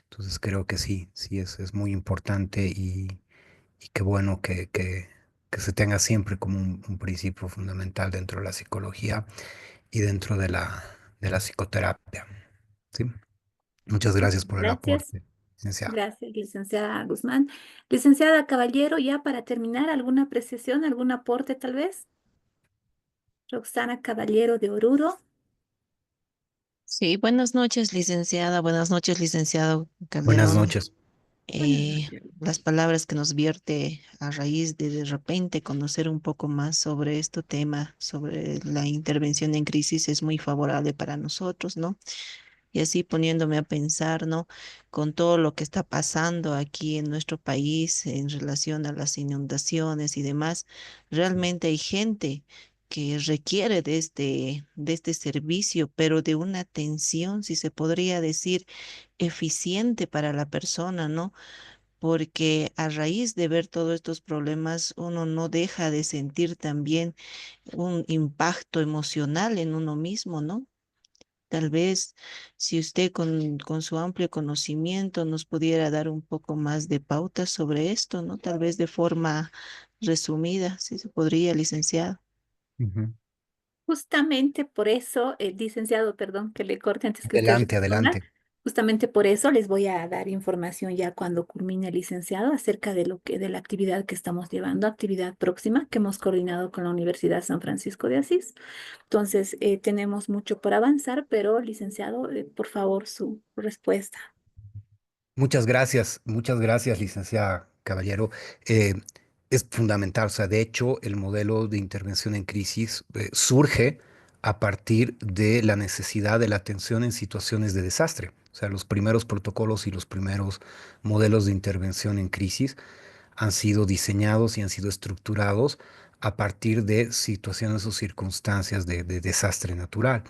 Entonces creo que sí, sí es muy importante y qué bueno que se tenga siempre como un principio fundamental dentro de la psicología y dentro de la psicoterapia, ¿sí? Muchas gracias por el Gracias. aporte, licenciada. Gracias, licenciada Guzmán. Licenciada Caballero, ya para terminar, ¿alguna apreciación, algún aporte tal vez? Roxana Caballero de Oruro. Sí, buenas noches, licenciada. Buenas noches, licenciado Buenas Calderón. noches. Buenas noches. Las palabras que nos vierte a raíz de repente conocer un poco más sobre este tema, sobre la intervención en crisis, es muy favorable para nosotros, ¿no? Y así poniéndome a pensar, ¿no? Con todo lo que está pasando aquí en nuestro país en relación a las inundaciones y demás, realmente hay gente que requiere de este servicio, pero de una atención, si se podría decir, eficiente para la persona, ¿no? Porque a raíz de ver todos estos problemas, uno no deja de sentir también un impacto emocional en uno mismo, ¿no? Tal vez si usted con su amplio conocimiento nos pudiera dar un poco más de pautas sobre esto, ¿no? Tal vez de forma resumida, si se podría, licenciado. Ujú. Justamente por eso, licenciado, perdón que le corte antes que usted Adelante, responda, adelante. justamente por eso les voy a dar información ya cuando culmine el licenciado acerca de lo que, de la actividad que estamos llevando, actividad próxima que hemos coordinado con la Universidad San Francisco de Asís. Entonces, tenemos mucho por avanzar, pero licenciado, por favor, su respuesta. Muchas gracias, licenciada Caballero. Eh, es fundamental, o sea, de hecho, el modelo de intervención en crisis surge a partir de la necesidad de la atención en situaciones de desastre. O sea, los primeros protocolos y los primeros modelos de intervención en crisis han sido diseñados y han sido estructurados a partir de situaciones o circunstancias de desastre natural,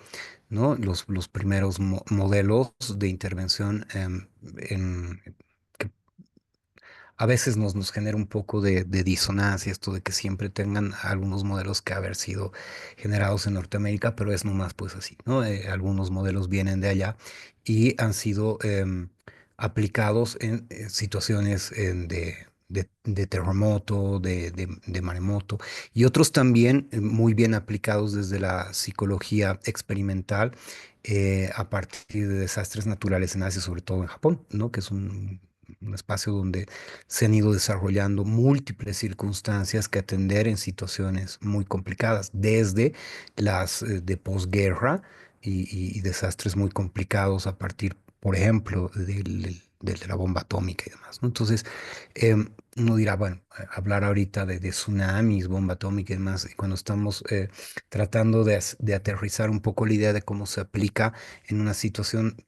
¿no? Los primeros modelos de intervención que a veces nos genera un poco de disonancia esto de que siempre tengan algunos modelos que haber sido generados en Norteamérica, pero es nomás pues así, ¿no? Algunos modelos vienen de allá y han sido aplicados en situaciones de terremoto, de maremoto, y otros también muy bien aplicados desde la psicología experimental a partir de desastres naturales en Asia, sobre todo en Japón, ¿no? Que es un espacio donde se han ido desarrollando múltiples circunstancias que atender en situaciones muy complicadas, desde las de posguerra y desastres muy complicados a partir, por ejemplo, de la bomba atómica y demás, ¿no? Entonces, uno dirá, bueno, hablar ahorita de tsunamis, bomba atómica y demás, y cuando estamos tratando de aterrizar un poco la idea de cómo se aplica en una situación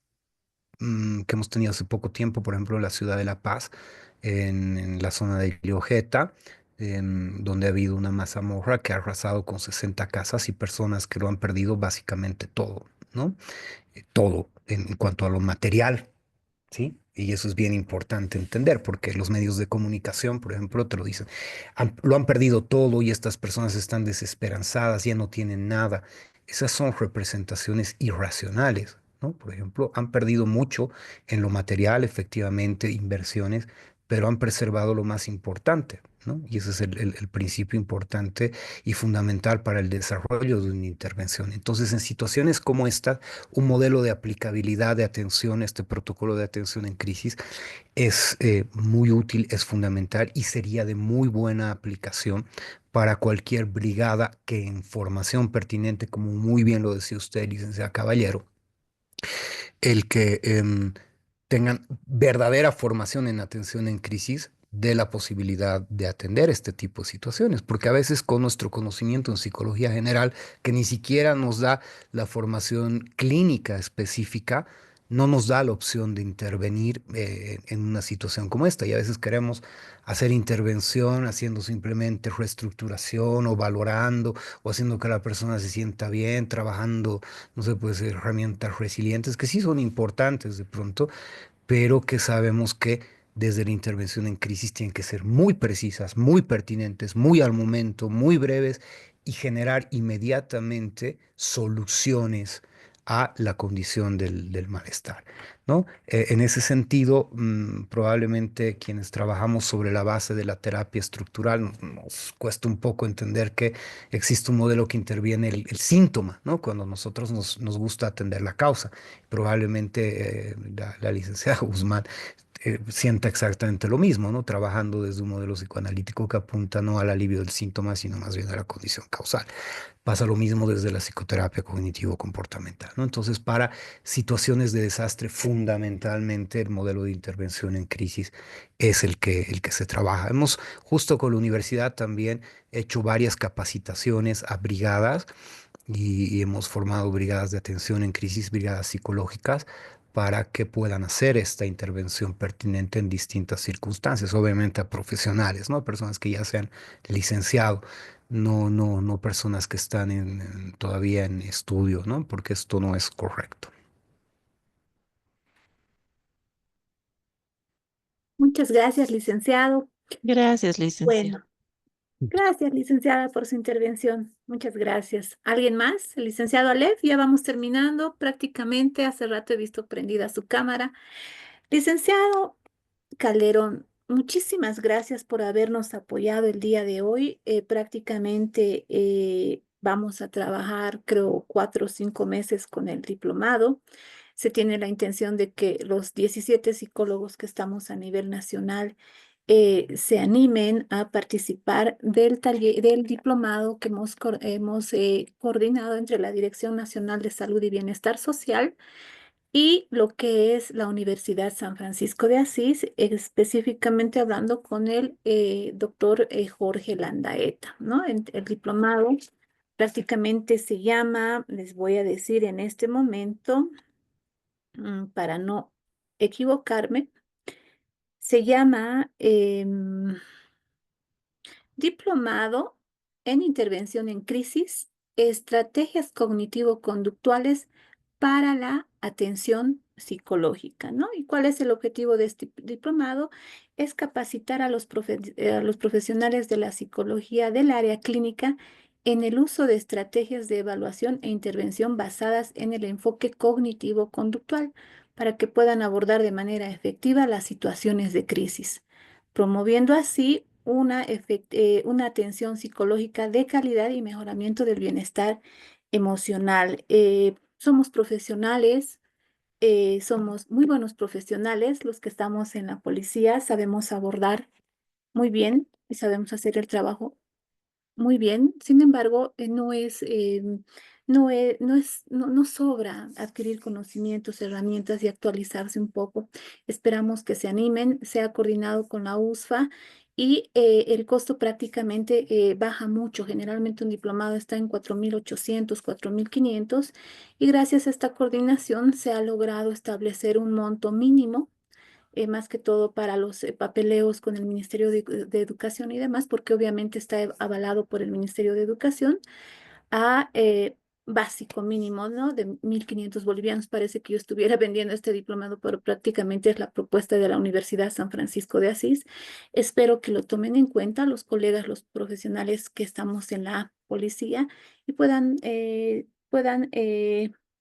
que hemos tenido hace poco tiempo, por ejemplo, en la ciudad de La Paz, en la zona de Llojeta, donde ha habido una mazamorra que ha arrasado con 60 casas y personas que lo han perdido básicamente todo, ¿no? Todo en cuanto a lo material. ¿Sí? Y eso es bien importante entender, porque los medios de comunicación, por ejemplo, te lo dicen, lo han perdido todo y estas personas están desesperanzadas, ya no tienen nada. Esas son representaciones irracionales, ¿no? Por ejemplo, han perdido mucho en lo material, efectivamente, inversiones, pero han preservado lo más importante, ¿no? Y ese es el principio importante y fundamental para el desarrollo de una intervención. Entonces, en situaciones como esta, un modelo de aplicabilidad de atención, este protocolo de atención en crisis, es muy útil, es fundamental y sería de muy buena aplicación para cualquier brigada que en formación pertinente, como muy bien lo decía usted, licenciada Caballero, el que tengan verdadera formación en atención en crisis de la posibilidad de atender este tipo de situaciones, porque a veces con nuestro conocimiento en psicología general, que ni siquiera nos da la formación clínica específica, no nos da la opción de intervenir en una situación como esta. Y a veces queremos hacer intervención haciendo simplemente reestructuración o valorando o haciendo que la persona se sienta bien, trabajando, no sé, pues herramientas resilientes que sí son importantes de pronto, pero que sabemos que desde la intervención en crisis tienen que ser muy precisas, muy pertinentes, muy al momento, muy breves y generar inmediatamente soluciones a la condición del malestar, ¿no? En ese sentido, probablemente quienes trabajamos sobre la base de la terapia estructural nos cuesta un poco entender que existe un modelo que interviene el síntoma, ¿no? Cuando nosotros nos gusta atender la causa. Probablemente la licenciada Guzmán sienta exactamente lo mismo, ¿no? Trabajando desde un modelo psicoanalítico que apunta no al alivio del síntoma, sino más bien a la condición causal. Pasa lo mismo desde la psicoterapia cognitivo-comportamental, ¿no? Entonces, para situaciones de desastre, fundamentalmente el modelo de intervención en crisis es el que se trabaja. Hemos, justo con la universidad, también hecho varias capacitaciones a brigadas y hemos formado brigadas de atención en crisis, brigadas psicológicas, para que puedan hacer esta intervención pertinente en distintas circunstancias, obviamente a profesionales, ¿no? Personas que ya se han licenciado, no personas que están todavía en estudio, ¿no? Porque esto no es correcto. Muchas gracias, licenciado. Gracias, licenciada. Bueno, gracias, licenciada, por su intervención. Muchas gracias. ¿Alguien más? El licenciado Aleph, ya vamos terminando prácticamente. Hace rato he visto prendida su cámara. Licenciado Calderón, muchísimas gracias por habernos apoyado el día de hoy. Prácticamente vamos a trabajar, creo, 4 o 5 meses con el diplomado. Se tiene la intención de que los 17 psicólogos que estamos a nivel nacional se animen a participar del taller, del diplomado que hemos coordinado entre la Dirección Nacional de Salud y Bienestar Social y lo que es la Universidad San Francisco de Asís, específicamente hablando con el doctor Jorge Landaeta, ¿no? El diplomado prácticamente se llama, les voy a decir en este momento, para no equivocarme, se llama Diplomado en Intervención en Crisis, Estrategias Cognitivo-Conductuales para la Atención Psicológica, ¿no? ¿Y cuál es el objetivo de este diplomado? Es capacitar a a los profesionales de la psicología del área clínica en el uso de estrategias de evaluación e intervención basadas en el enfoque cognitivo-conductual para que puedan abordar de manera efectiva las situaciones de crisis, promoviendo así una atención psicológica de calidad y mejoramiento del bienestar emocional. Somos profesionales, somos muy buenos profesionales los que estamos en la policía, sabemos abordar muy bien y sabemos hacer el trabajo muy bien. Sin embargo, no sobra adquirir conocimientos, herramientas y actualizarse un poco. Esperamos que se animen, sea coordinado con la USFA y el costo prácticamente baja mucho. Generalmente un diplomado está en 4.800, 4.500 y gracias a esta coordinación se ha logrado establecer un monto mínimo más que todo para los papeleos con el Ministerio de Educación y demás, porque obviamente está avalado por el Ministerio de Educación a básico mínimo, ¿no? De 1.500 bolivianos. Parece que yo estuviera vendiendo este diplomado, pero prácticamente es la propuesta de la Universidad San Francisco de Asís. Espero que lo tomen en cuenta los colegas, los profesionales que estamos en la policía y puedan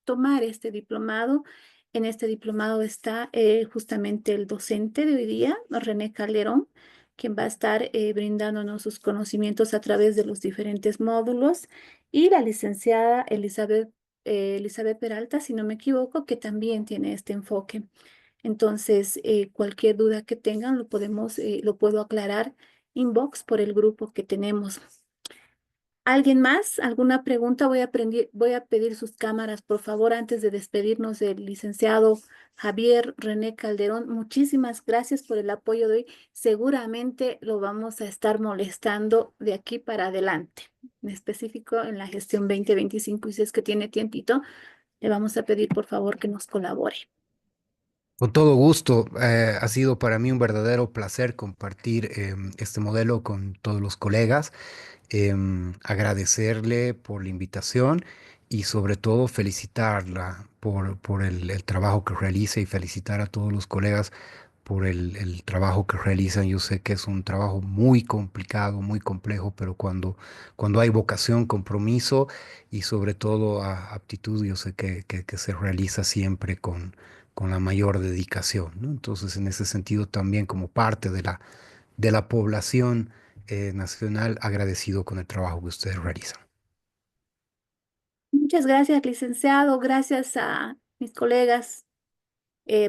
tomar este diplomado. En este diplomado está justamente el docente de hoy día, René Calderón, quien va a estar brindándonos sus conocimientos a través de los diferentes módulos, y la licenciada Elizabeth Peralta, si no me equivoco, que también tiene este enfoque. Entonces, cualquier duda que tengan, lo puedo aclarar inbox por el grupo que tenemos. ¿Alguien más? ¿Alguna pregunta? Voy a pedir sus cámaras, por favor, antes de despedirnos del licenciado Javier René Calderón. Muchísimas gracias por el apoyo de hoy. Seguramente lo vamos a estar molestando de aquí para adelante, en específico en la gestión 2025. Y si es que tiene tiempito, le vamos a pedir, por favor, que nos colabore. Con todo gusto, ha sido para mí un verdadero placer compartir este modelo con todos los colegas. Agradecerle por la invitación y sobre todo felicitarla por el trabajo que realiza y felicitar a todos los colegas por el trabajo que realizan. Yo sé que es un trabajo muy complicado, muy complejo, pero cuando hay vocación, compromiso y sobre todo aptitud, yo sé que se realiza siempre con la mayor dedicación, ¿no? Entonces, en ese sentido, también como parte de la población nacional, agradecido con el trabajo que ustedes realizan. Muchas gracias, licenciado. Gracias a mis colegas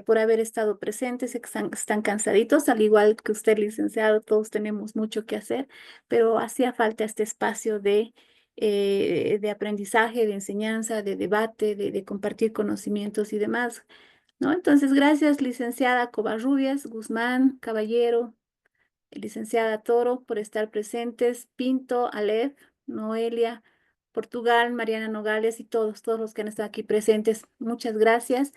por haber estado presentes. Sé que están cansaditos, al igual que usted, licenciado. Todos tenemos mucho que hacer, pero hacía falta este espacio de aprendizaje, de enseñanza, de debate, de compartir conocimientos y demás, ¿no? Entonces, gracias, licenciada Covarrubias, Guzmán, Caballero, licenciada Toro, por estar presentes, Pinto, Aleph, Noelia, Portugal, Mariana Nogales y todos los que han estado aquí presentes. Muchas gracias.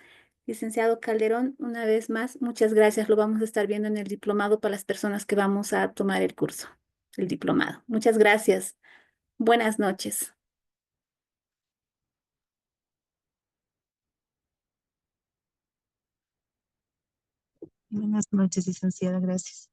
Licenciado Calderón, una vez más, muchas gracias. Lo vamos a estar viendo en el diplomado para las personas que vamos a tomar el curso, el diplomado. Muchas gracias. Buenas noches. Buenas noches, licenciada, gracias.